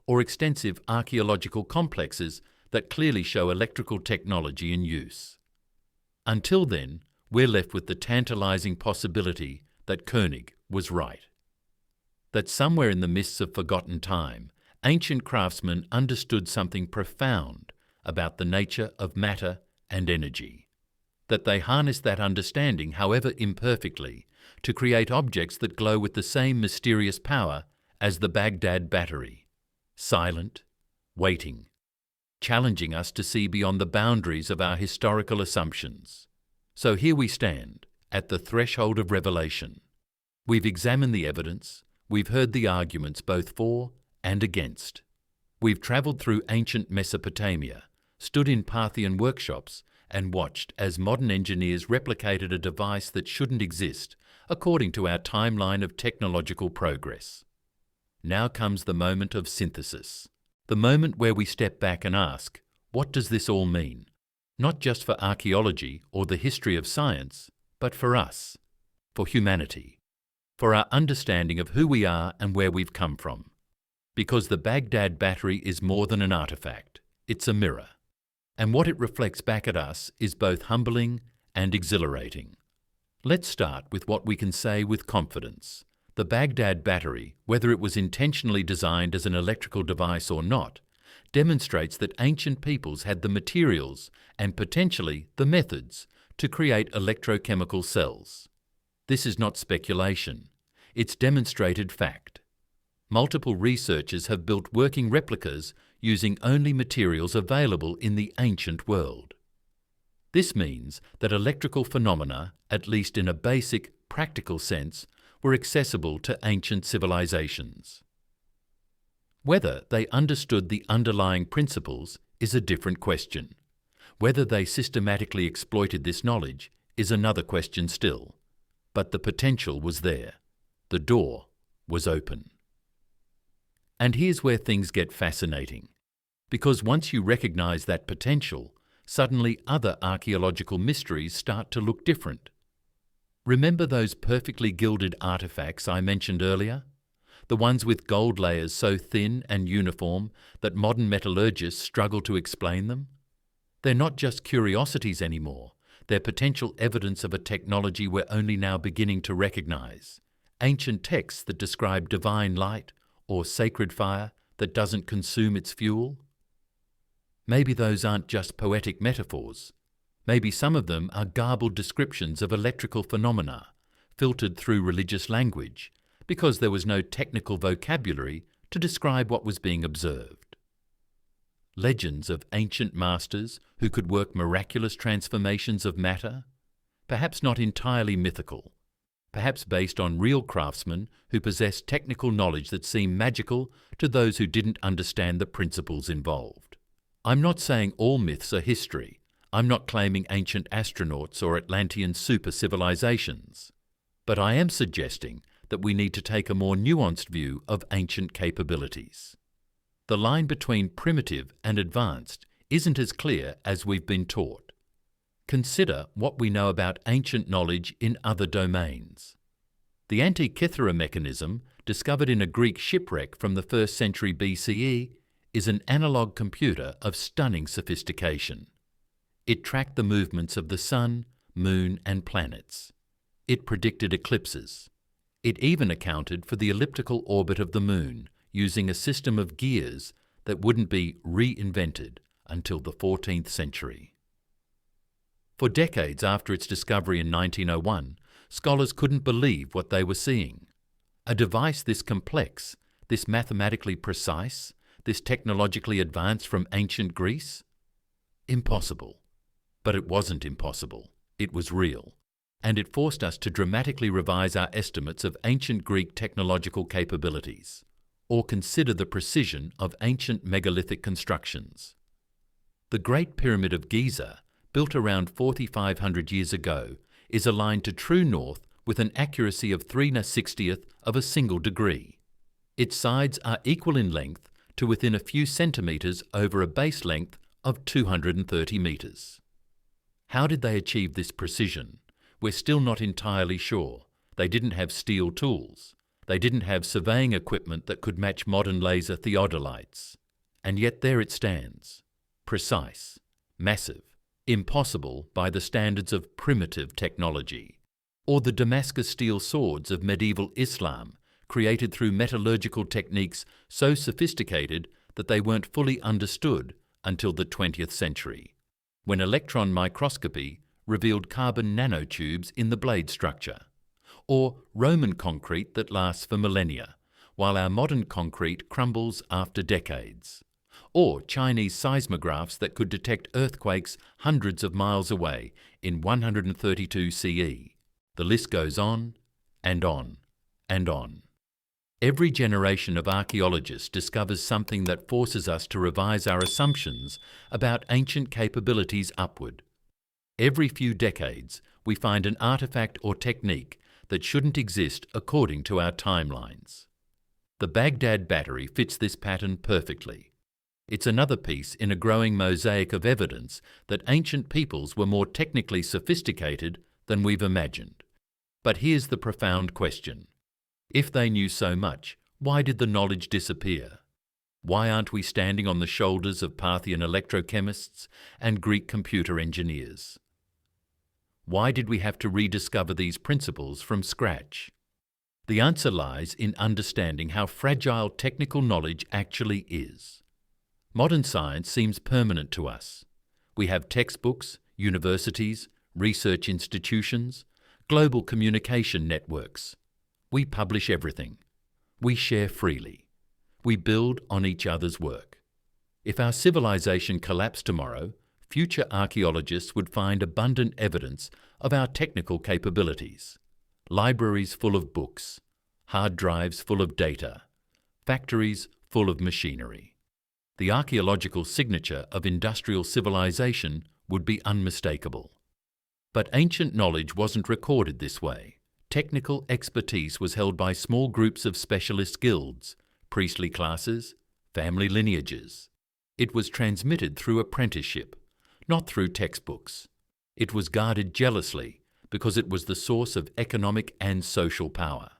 or extensive archaeological complexes that clearly show electrical technology in use. Until then, we're left with the tantalizing possibility that König was right. That somewhere in the mists of forgotten time, ancient craftsmen understood something profound about the nature of matter and energy. That they harnessed that understanding, however imperfectly, to create objects that glow with the same mysterious power as the Baghdad Battery, silent, waiting, challenging us to see beyond the boundaries of our historical assumptions. So here we stand, at the threshold of revelation. We've examined the evidence, we've heard the arguments both for and against. We've travelled through ancient Mesopotamia, stood in Parthian workshops, and watched as modern engineers replicated a device that shouldn't exist according to our timeline of technological progress. Now comes the moment of synthesis, the moment where we step back and ask, what does this all mean? Not just for archaeology or the history of science, but for us, for humanity, for our understanding of who we are and where we've come from. Because the Baghdad Battery is more than an artifact, it's a mirror. And what it reflects back at us is both humbling and exhilarating. Let's start with what we can say with confidence. The Baghdad Battery, whether it was intentionally designed as an electrical device or not, demonstrates that ancient peoples had the materials and potentially the methods to create electrochemical cells. This is not speculation. It's demonstrated fact. Multiple researchers have built working replicas using only materials available in the ancient world. This means that electrical phenomena, at least in a basic, practical sense, were accessible to ancient civilizations. Whether they understood the underlying principles is a different question. Whether they systematically exploited this knowledge is another question still. But the potential was there. The door was open. And here's where things get fascinating. Because once you recognize that potential, suddenly other archaeological mysteries start to look different. Remember those perfectly gilded artifacts I mentioned earlier? The ones with gold layers so thin and uniform that modern metallurgists struggle to explain them? They're not just curiosities anymore. They're potential evidence of a technology we're only now beginning to recognize. Ancient texts that describe divine light or sacred fire that doesn't consume its fuel. Maybe those aren't just poetic metaphors. Maybe some of them are garbled descriptions of electrical phenomena, filtered through religious language, because there was no technical vocabulary to describe what was being observed. Legends of ancient masters who could work miraculous transformations of matter, perhaps not entirely mythical, perhaps based on real craftsmen who possessed technical knowledge that seemed magical to those who didn't understand the principles involved. I'm not saying all myths are history. I'm not claiming ancient astronauts or Atlantean super civilizations. But I am suggesting that we need to take a more nuanced view of ancient capabilities. The line between primitive and advanced isn't as clear as we've been taught. Consider what we know about ancient knowledge in other domains. The Antikythera mechanism, discovered in a Greek shipwreck from the 1st century BCE, is an analog computer of stunning sophistication. It tracked the movements of the sun, moon, and planets. It predicted eclipses. It even accounted for the elliptical orbit of the moon, using a system of gears that wouldn't be reinvented until the 14th century. For decades after its discovery in 1901, scholars couldn't believe what they were seeing. A device this complex, this mathematically precise, this technologically advanced from ancient Greece? Impossible. But it wasn't impossible. It was real. And it forced us to dramatically revise our estimates of ancient Greek technological capabilities, or consider the precision of ancient megalithic constructions. The Great Pyramid of Giza, built around 4,500 years ago, is aligned to true north with an accuracy of 3/60th of a single degree. Its sides are equal in length to within a few centimetres over a base length of 230 metres. How did they achieve this precision? We're still not entirely sure. They didn't have steel tools. They didn't have surveying equipment that could match modern laser theodolites. And yet there it stands. precise, massive, impossible by the standards of primitive technology, or the Damascus steel swords of medieval Islam, created through metallurgical techniques so sophisticated that they weren't fully understood until the 20th century, when electron microscopy revealed carbon nanotubes in the blade structure, or Roman concrete that lasts for millennia, while our modern concrete crumbles after decades, or Chinese seismographs that could detect earthquakes hundreds of miles away in 132 CE. The list goes on and on and on. Every generation of archaeologists discovers something that forces us to revise our assumptions about ancient capabilities upward. Every few decades, we find an artifact or technique that shouldn't exist according to our timelines. The Baghdad Battery fits this pattern perfectly. It's another piece in a growing mosaic of evidence that ancient peoples were more technically sophisticated than we've imagined. But here's the profound question. If they knew so much, why did the knowledge disappear? Why aren't we standing on the shoulders of Parthian electrochemists and Greek computer engineers? Why did we have to rediscover these principles from scratch? The answer lies in understanding how fragile technical knowledge actually is. Modern science seems permanent to us. We have textbooks, universities, research institutions, global communication networks. We publish everything. We share freely. We build on each other's work. If our civilization collapsed tomorrow, future archaeologists would find abundant evidence of our technical capabilities. Libraries full of books, hard drives full of data, factories full of machinery. The archaeological signature of industrial civilization would be unmistakable. But ancient knowledge wasn't recorded this way. Technical expertise was held by small groups of specialist guilds, priestly classes, family lineages. It was transmitted through apprenticeship, not through textbooks. It was guarded jealously because it was the source of economic and social power.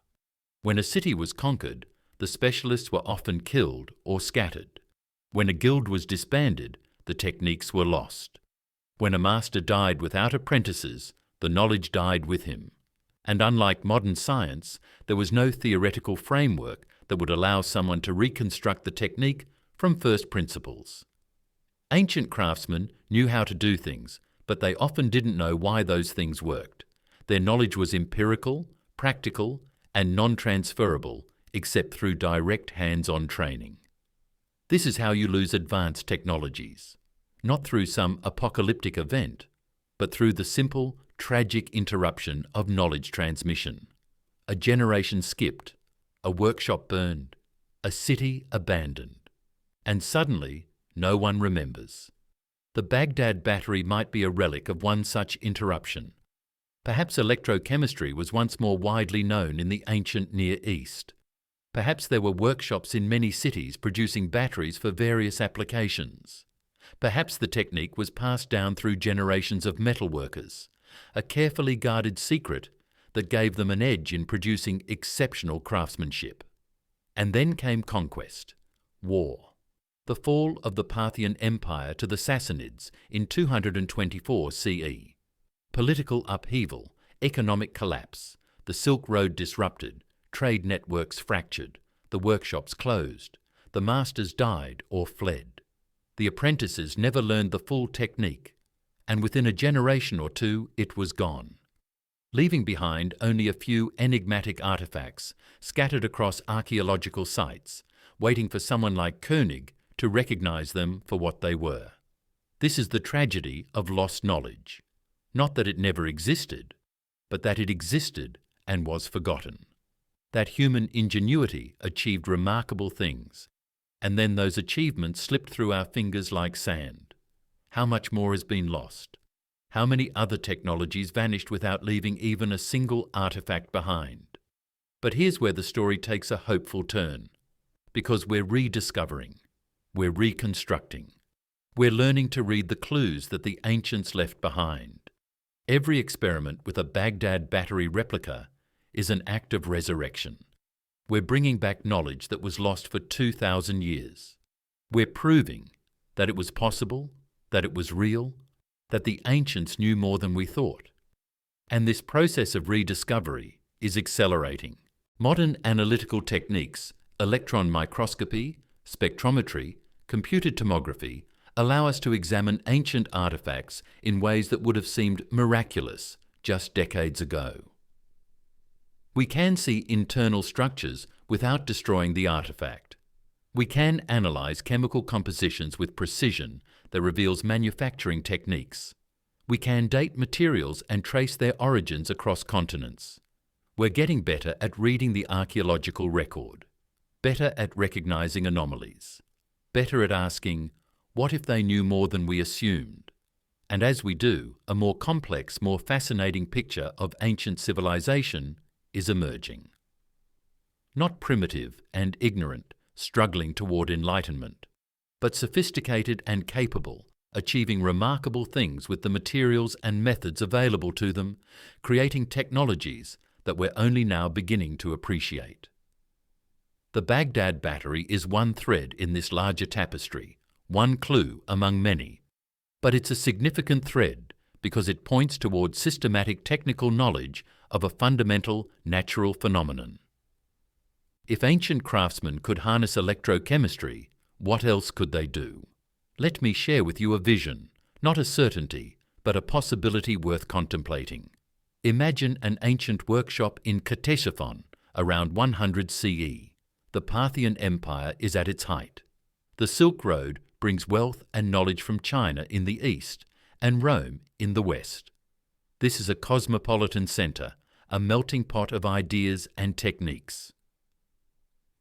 When a city was conquered, the specialists were often killed or scattered. When a guild was disbanded, the techniques were lost. When a master died without apprentices, the knowledge died with him. And unlike modern science, there was no theoretical framework that would allow someone to reconstruct the technique from first principles. Ancient craftsmen knew how to do things, but they often didn't know why those things worked. Their knowledge was empirical, practical, and non-transferable, except through direct hands-on training. This is how you lose advanced technologies, not through some apocalyptic event, but through the simple, tragic interruption of knowledge transmission. A generation skipped, a workshop burned, a city abandoned, and suddenly no one remembers. The Baghdad Battery might be a relic of one such interruption. Perhaps electrochemistry was once more widely known in the ancient Near East. Perhaps there were workshops in many cities producing batteries for various applications. Perhaps the technique was passed down through generations of metalworkers, a carefully guarded secret that gave them an edge in producing exceptional craftsmanship. And then came conquest, war, the fall of the Parthian Empire to the Sassanids in 224 CE, political upheaval, economic collapse, the Silk Road disrupted, trade networks fractured, the workshops closed, the masters died or fled. The apprentices never learned the full technique, and within a generation or two it was gone, leaving behind only a few enigmatic artifacts scattered across archaeological sites, waiting for someone like König to recognize them for what they were. This is the tragedy of lost knowledge. Not that it never existed, but that it existed and was forgotten. That human ingenuity achieved remarkable things, and then those achievements slipped through our fingers like sand. How much more has been lost? How many other technologies vanished without leaving even a single artifact behind? But here's where the story takes a hopeful turn, because we're rediscovering, we're reconstructing, we're learning to read the clues that the ancients left behind. Every experiment with a Baghdad Battery replica is an act of resurrection. We're bringing back knowledge that was lost for 2,000 years. We're proving that it was possible that it was real, that the ancients knew more than we thought. And this process of rediscovery is accelerating. Modern analytical techniques, electron microscopy, spectrometry, computed tomography, allow us to examine ancient artifacts in ways that would have seemed miraculous just decades ago. We can see internal structures without destroying the artifact. We can analyze chemical compositions with precision that reveals manufacturing techniques. We can date materials and trace their origins across continents. We're getting better at reading the archaeological record, better at recognizing anomalies, better at asking, what if they knew more than we assumed? And as we do, a more complex, more fascinating picture of ancient civilization is emerging. Not primitive and ignorant, struggling toward enlightenment, but sophisticated and capable, achieving remarkable things with the materials and methods available to them, creating technologies that we're only now beginning to appreciate. The Baghdad Battery is one thread in this larger tapestry, one clue among many, but it's a significant thread because it points towards systematic technical knowledge of a fundamental natural phenomenon. If ancient craftsmen could harness electrochemistry, what else could they do? Let me share with you a vision, not a certainty, but a possibility worth contemplating. Imagine an ancient workshop in Ctesiphon around 100 CE. The Parthian Empire is at its height. The Silk Road brings wealth and knowledge from China in the east and Rome in the west. This is a cosmopolitan center, a melting pot of ideas and techniques.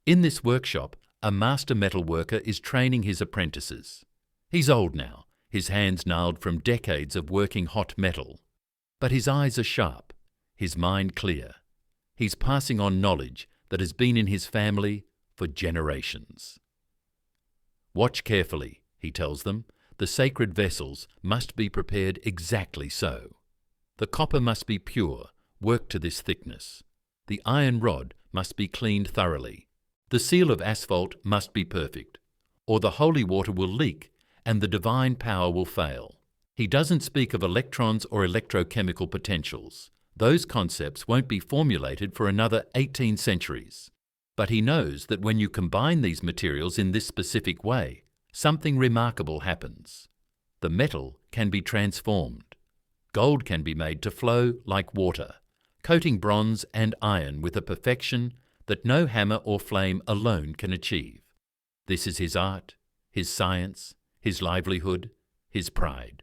In this workshop, a master metalworker is training his apprentices. He's old now, his hands gnarled from decades of working hot metal. But his eyes are sharp, his mind clear. He's passing on knowledge that has been in his family for generations. Watch carefully, he tells them. The sacred vessels must be prepared exactly so. The copper must be pure, worked to this thickness. The iron rod must be cleaned thoroughly. The seal of asphalt must be perfect, or the holy water will leak and the divine power will fail. He doesn't speak of electrons or electrochemical potentials. Those concepts won't be formulated for another 18 centuries. But he knows that when you combine these materials in this specific way, something remarkable happens. The metal can be transformed. Gold can be made to flow like water, coating bronze and iron with a perfection that no hammer or flame alone can achieve. This is his art, his science, his livelihood, his pride.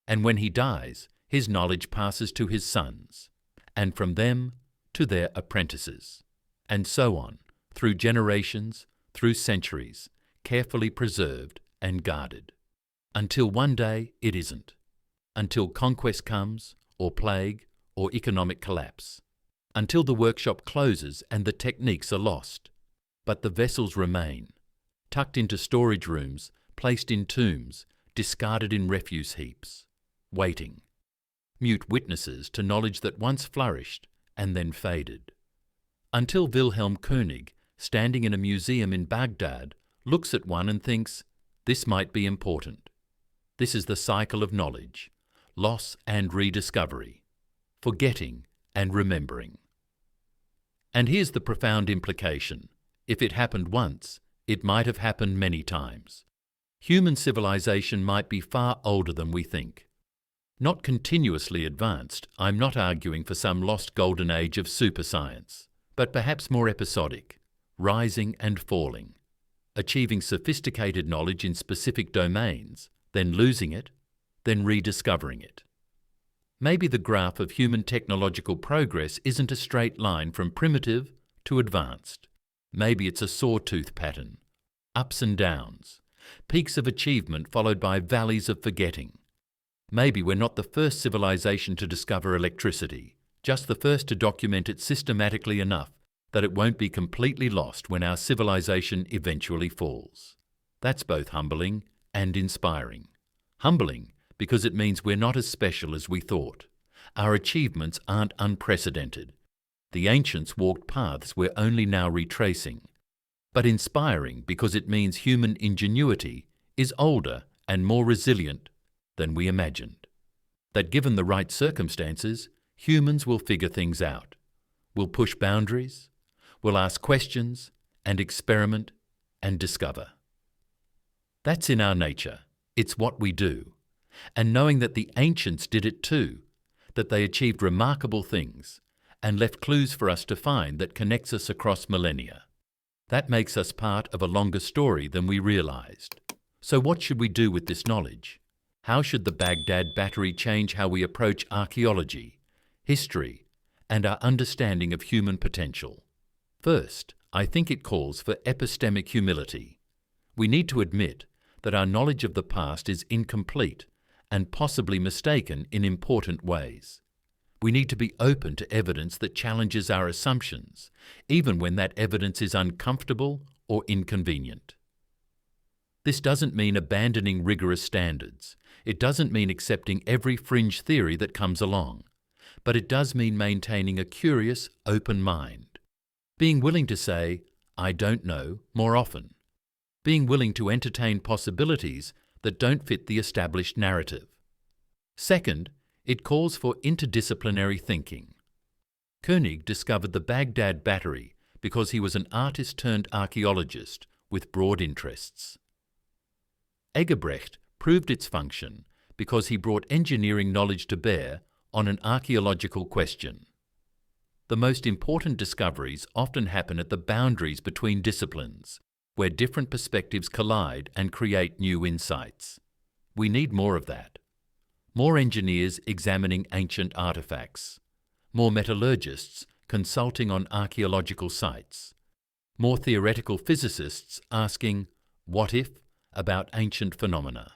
And when he dies, his knowledge passes to his sons, and from them to their apprentices, and so on, through generations, through centuries, carefully preserved and guarded, until one day it isn't, until conquest comes, or plague, or economic collapse, until the workshop closes and the techniques are lost. But the vessels remain, tucked into storage rooms, placed in tombs, discarded in refuse heaps, waiting, mute witnesses to knowledge that once flourished and then faded. Until Wilhelm König, standing in a museum in Baghdad, looks at one and thinks, this might be important. This is the cycle of knowledge, loss and rediscovery, forgetting and remembering. And here's the profound implication. If it happened once, it might have happened many times. Human civilization might be far older than we think. Not continuously advanced, I'm not arguing for some lost golden age of super science, but perhaps more episodic, rising and falling, achieving sophisticated knowledge in specific domains, then losing it, then rediscovering it. Maybe the graph of human technological progress isn't a straight line from primitive to advanced. Maybe it's a sawtooth pattern, ups and downs, peaks of achievement followed by valleys of forgetting. Maybe we're not the first civilization to discover electricity, just the first to document it systematically enough that it won't be completely lost when our civilization eventually falls. That's both humbling and inspiring. Humbling because it means we're not as special as we thought. Our achievements aren't unprecedented. The ancients walked paths we're only now retracing. But inspiring because it means human ingenuity is older and more resilient than we imagined. That given the right circumstances, humans will figure things out, will push boundaries, will ask questions and experiment and discover. That's in our nature. It's what we do. And knowing that the ancients did it too, that they achieved remarkable things and left clues for us to find that connects us across millennia. That makes us part of a longer story than we realized. So what should we do with this knowledge? How should the Baghdad Battery change how we approach archaeology, history, and our understanding of human potential? First, I think it calls for epistemic humility. We need to admit that our knowledge of the past is incomplete and possibly mistaken in important ways. We need to be open to evidence that challenges our assumptions, even when that evidence is uncomfortable or inconvenient. This doesn't mean abandoning rigorous standards. It doesn't mean accepting every fringe theory that comes along. But it does mean maintaining a curious, open mind. Being willing to say, "I don't know," more often. Being willing to entertain possibilities that don't fit the established narrative. Second, it calls for interdisciplinary thinking. König discovered the Baghdad Battery because he was an artist-turned-archaeologist with broad interests. Egebrecht proved its function because he brought engineering knowledge to bear on an archaeological question. The most important discoveries often happen at the boundaries between disciplines, where different perspectives collide and create new insights. We need more of that. More engineers examining ancient artifacts. More metallurgists consulting on archaeological sites. More theoretical physicists asking, "What if?" about ancient phenomena.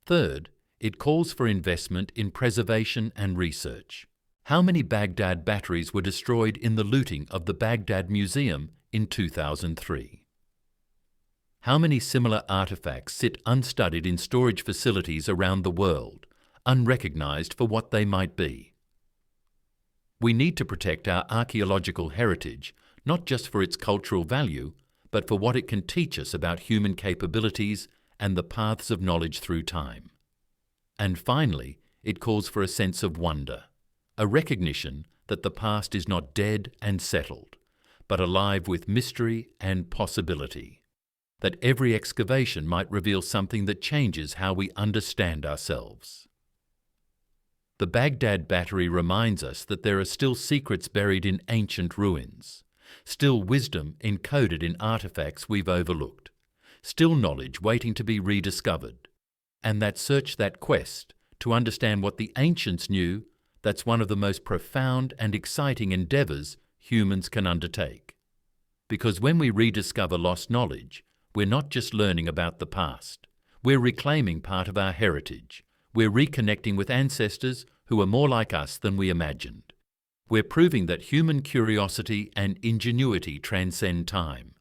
Third, it calls for investment in preservation and research. How many Baghdad batteries were destroyed in the looting of the Baghdad Museum in 2003? How many similar artifacts sit unstudied in storage facilities around the world, unrecognized for what they might be? We need to protect our archaeological heritage, not just for its cultural value, but for what it can teach us about human capabilities and the paths of knowledge through time. And finally, it calls for a sense of wonder, a recognition that the past is not dead and settled, but alive with mystery and possibility, that every excavation might reveal something that changes how we understand ourselves. The Baghdad Battery reminds us that there are still secrets buried in ancient ruins, still wisdom encoded in artifacts we've overlooked, still knowledge waiting to be rediscovered, and that quest to understand what the ancients knew, that's one of the most profound and exciting endeavours humans can undertake. Because when we rediscover lost knowledge, we're not just learning about the past, we're reclaiming part of our heritage, we're reconnecting with ancestors who are more like us than we imagined. We're proving that human curiosity and ingenuity transcend time.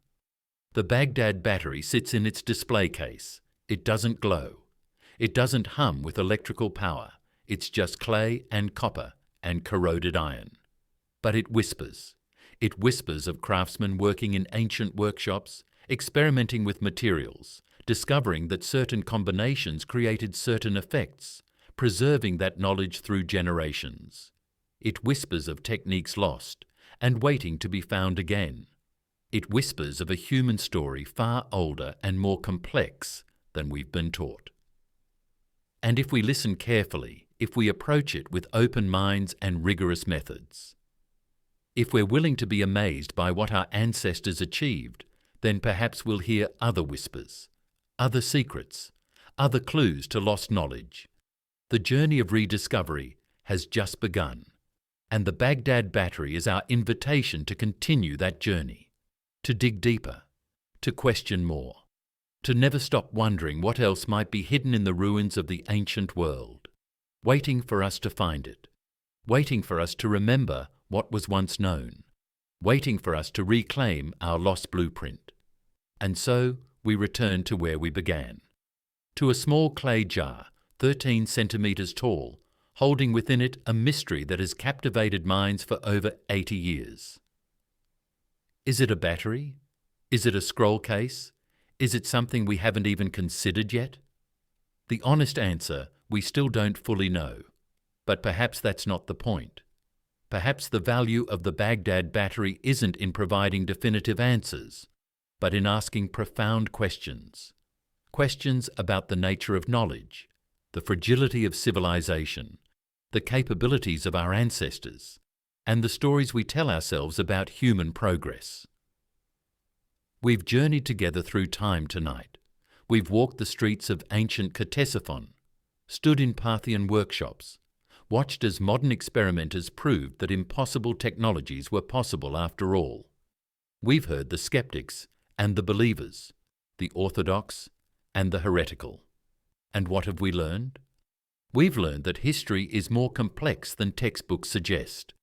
The Baghdad Battery sits in its display case. It doesn't glow. It doesn't hum with electrical power. It's just clay and copper and corroded iron. But it whispers. It whispers of craftsmen working in ancient workshops, experimenting with materials, discovering that certain combinations created certain effects, preserving that knowledge through generations. It whispers of techniques lost and waiting to be found again. It whispers of a human story far older and more complex than we've been taught. And if we listen carefully, if we approach it with open minds and rigorous methods, if we're willing to be amazed by what our ancestors achieved, then perhaps we'll hear other whispers, other secrets, other clues to lost knowledge. The journey of rediscovery has just begun, and the Baghdad Battery is our invitation to continue that journey, to dig deeper, to question more, to never stop wondering what else might be hidden in the ruins of the ancient world, waiting for us to find it, waiting for us to remember what was once known, waiting for us to reclaim our lost blueprint. And so we return to where we began, to a small clay jar, 13 centimetres tall, holding within it a mystery that has captivated minds for over 80 years. Is it a battery? Is it a scroll case? Is it something we haven't even considered yet? The honest answer, we still don't fully know. But perhaps that's not the point. Perhaps the value of the Baghdad Battery isn't in providing definitive answers, but in asking profound questions. Questions about the nature of knowledge, the fragility of civilization, the capabilities of our ancestors, and the stories we tell ourselves about human progress. We've journeyed together through time tonight. We've walked the streets of ancient Ctesiphon, stood in Parthian workshops, watched as modern experimenters proved that impossible technologies were possible after all. We've heard the skeptics and the believers, the orthodox and the heretical. And what have we learned? We've learned that history is more complex than textbooks suggest,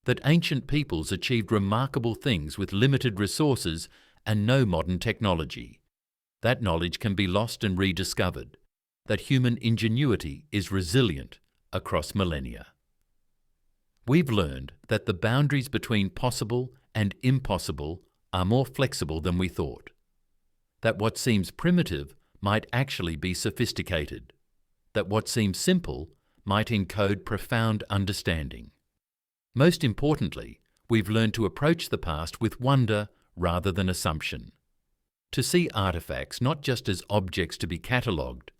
that ancient peoples achieved remarkable things with limited resources and no modern technology. That knowledge can be lost and rediscovered, that human ingenuity is resilient across millennia. We've learned that the boundaries between possible and impossible are more flexible than we thought, that what seems primitive might actually be sophisticated, that what seems simple might encode profound understanding. Most importantly, we've learned to approach the past with wonder rather than assumption, to see artifacts not just as objects to be catalogued,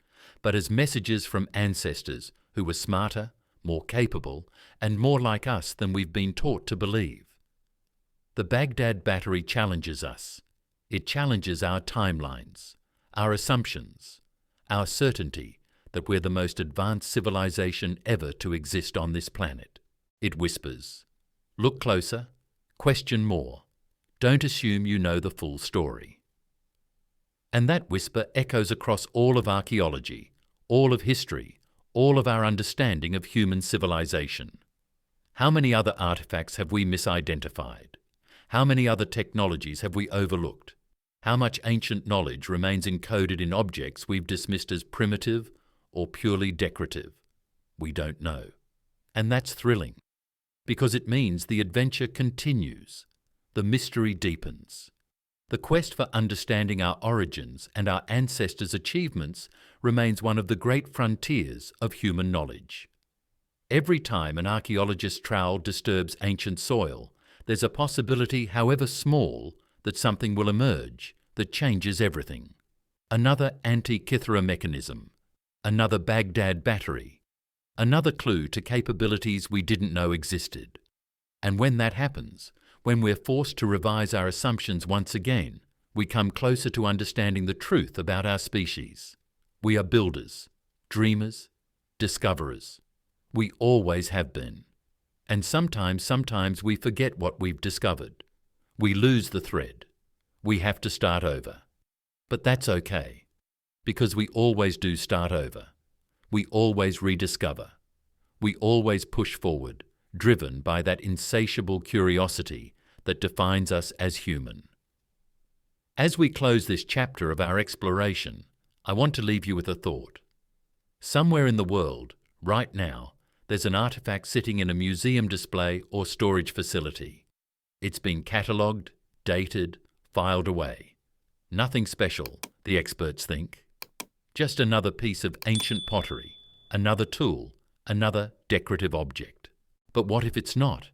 but as messages from ancestors who were smarter, more capable, and more like us than we've been taught to believe. The Baghdad Battery challenges us. It challenges our timelines, our assumptions, our certainty that we're the most advanced civilization ever to exist on this planet. It whispers, look closer, question more, don't assume you know the full story. And that whisper echoes across all of archaeology, all of history, all of our understanding of human civilization. How many other artifacts have we misidentified? How many other technologies have we overlooked? How much ancient knowledge remains encoded in objects we've dismissed as primitive or purely decorative? We don't know. And that's thrilling, because it means the adventure continues, the mystery deepens. The quest for understanding our origins and our ancestors' achievements remains one of the great frontiers of human knowledge. Every time an archaeologist's trowel disturbs ancient soil, there's a possibility, however small, that something will emerge that changes everything. Another Antikythera mechanism, another Baghdad Battery, another clue to capabilities we didn't know existed. And when that happens, when we're forced to revise our assumptions once again, we come closer to understanding the truth about our species. We are builders, dreamers, discoverers. We always have been. And sometimes we forget what we've discovered. We lose the thread. We have to start over. But that's okay, because we always do start over. We always rediscover. We always push forward, driven by that insatiable curiosity that defines us as human. As we close this chapter of our exploration, I want to leave you with a thought. Somewhere in the world, right now, there's an artifact sitting in a museum display or storage facility. It's been catalogued, dated, filed away. Nothing special, the experts think. Just another piece of ancient pottery, another tool, another decorative object. But what if it's not?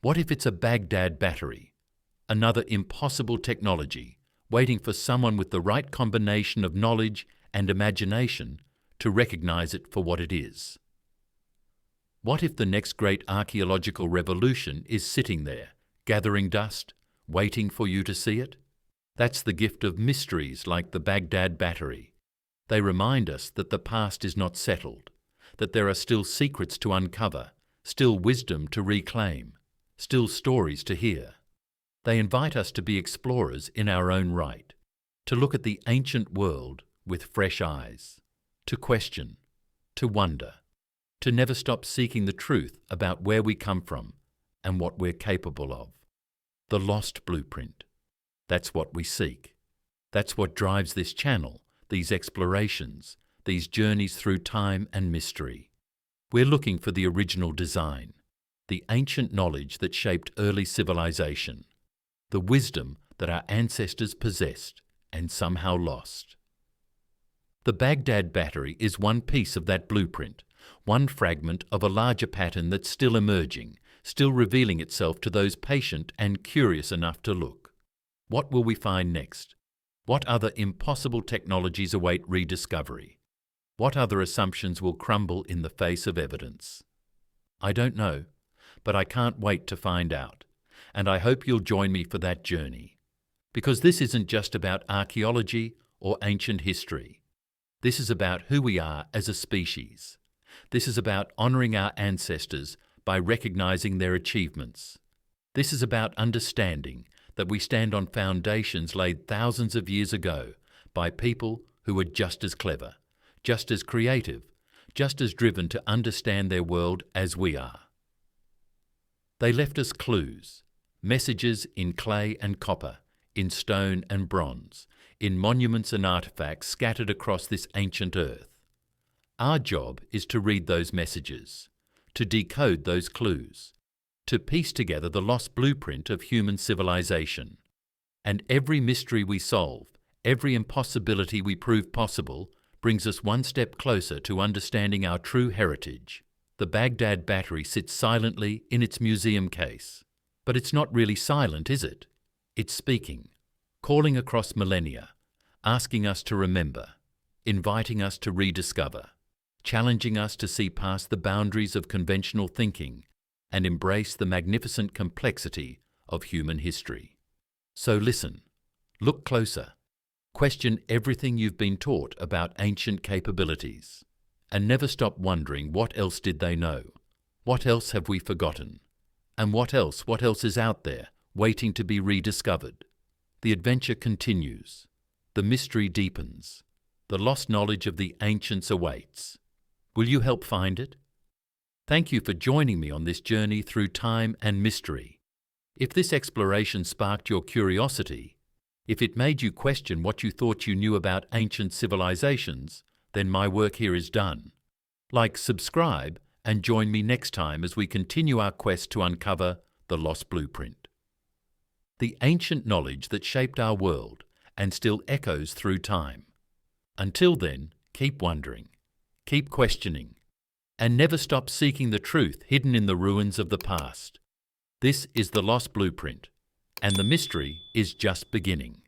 What if it's a Baghdad Battery? Another impossible technology, waiting for someone with the right combination of knowledge and imagination to recognize it for what it is. What if the next great archaeological revolution is sitting there, gathering dust, waiting for you to see it? That's the gift of mysteries like the Baghdad Battery. They remind us that the past is not settled, that there are still secrets to uncover, still wisdom to reclaim, still stories to hear. They invite us to be explorers in our own right, to look at the ancient world with fresh eyes, to question, to wonder, to never stop seeking the truth about where we come from and what we're capable of. The lost blueprint. That's what we seek. That's what drives this channel, these explorations, these journeys through time and mystery. We're looking for the original design, the ancient knowledge that shaped early civilization, the wisdom that our ancestors possessed and somehow lost. The Baghdad Battery is one piece of that blueprint, one fragment of a larger pattern that's still emerging, still revealing itself to those patient and curious enough to look. What will we find next? What other impossible technologies await rediscovery? What other assumptions will crumble in the face of evidence? I don't know, but I can't wait to find out, and I hope you'll join me for that journey. Because this isn't just about archaeology or ancient history. This is about who we are as a species. This is about honouring our ancestors by recognising their achievements. This is about understanding that we stand on foundations laid thousands of years ago by people who were just as clever, just as creative, just as driven to understand their world as we are. They left us clues, messages in clay and copper, in stone and bronze, in monuments and artefacts scattered across this ancient earth. Our job is to read those messages, to decode those clues, to piece together the lost blueprint of human civilization. And every mystery we solve, every impossibility we prove possible, brings us one step closer to understanding our true heritage. The Baghdad Battery sits silently in its museum case. But it's not really silent, is it? It's speaking, calling across millennia, asking us to remember, inviting us to rediscover, challenging us to see past the boundaries of conventional thinking and embrace the magnificent complexity of human history. So listen, look closer, question everything you've been taught about ancient capabilities, and never stop wondering what else did they know, what else have we forgotten, and what else is out there waiting to be rediscovered. The adventure continues, the mystery deepens, the lost knowledge of the ancients awaits. Will you help find it? Thank you for joining me on this journey through time and mystery. If this exploration sparked your curiosity, if it made you question what you thought you knew about ancient civilizations, then my work here is done. Like, subscribe, and join me next time as we continue our quest to uncover the lost blueprint. The ancient knowledge that shaped our world and still echoes through time. Until then, keep wondering, keep questioning, and never stop seeking the truth hidden in the ruins of the past. This is the lost blueprint, and the mystery is just beginning.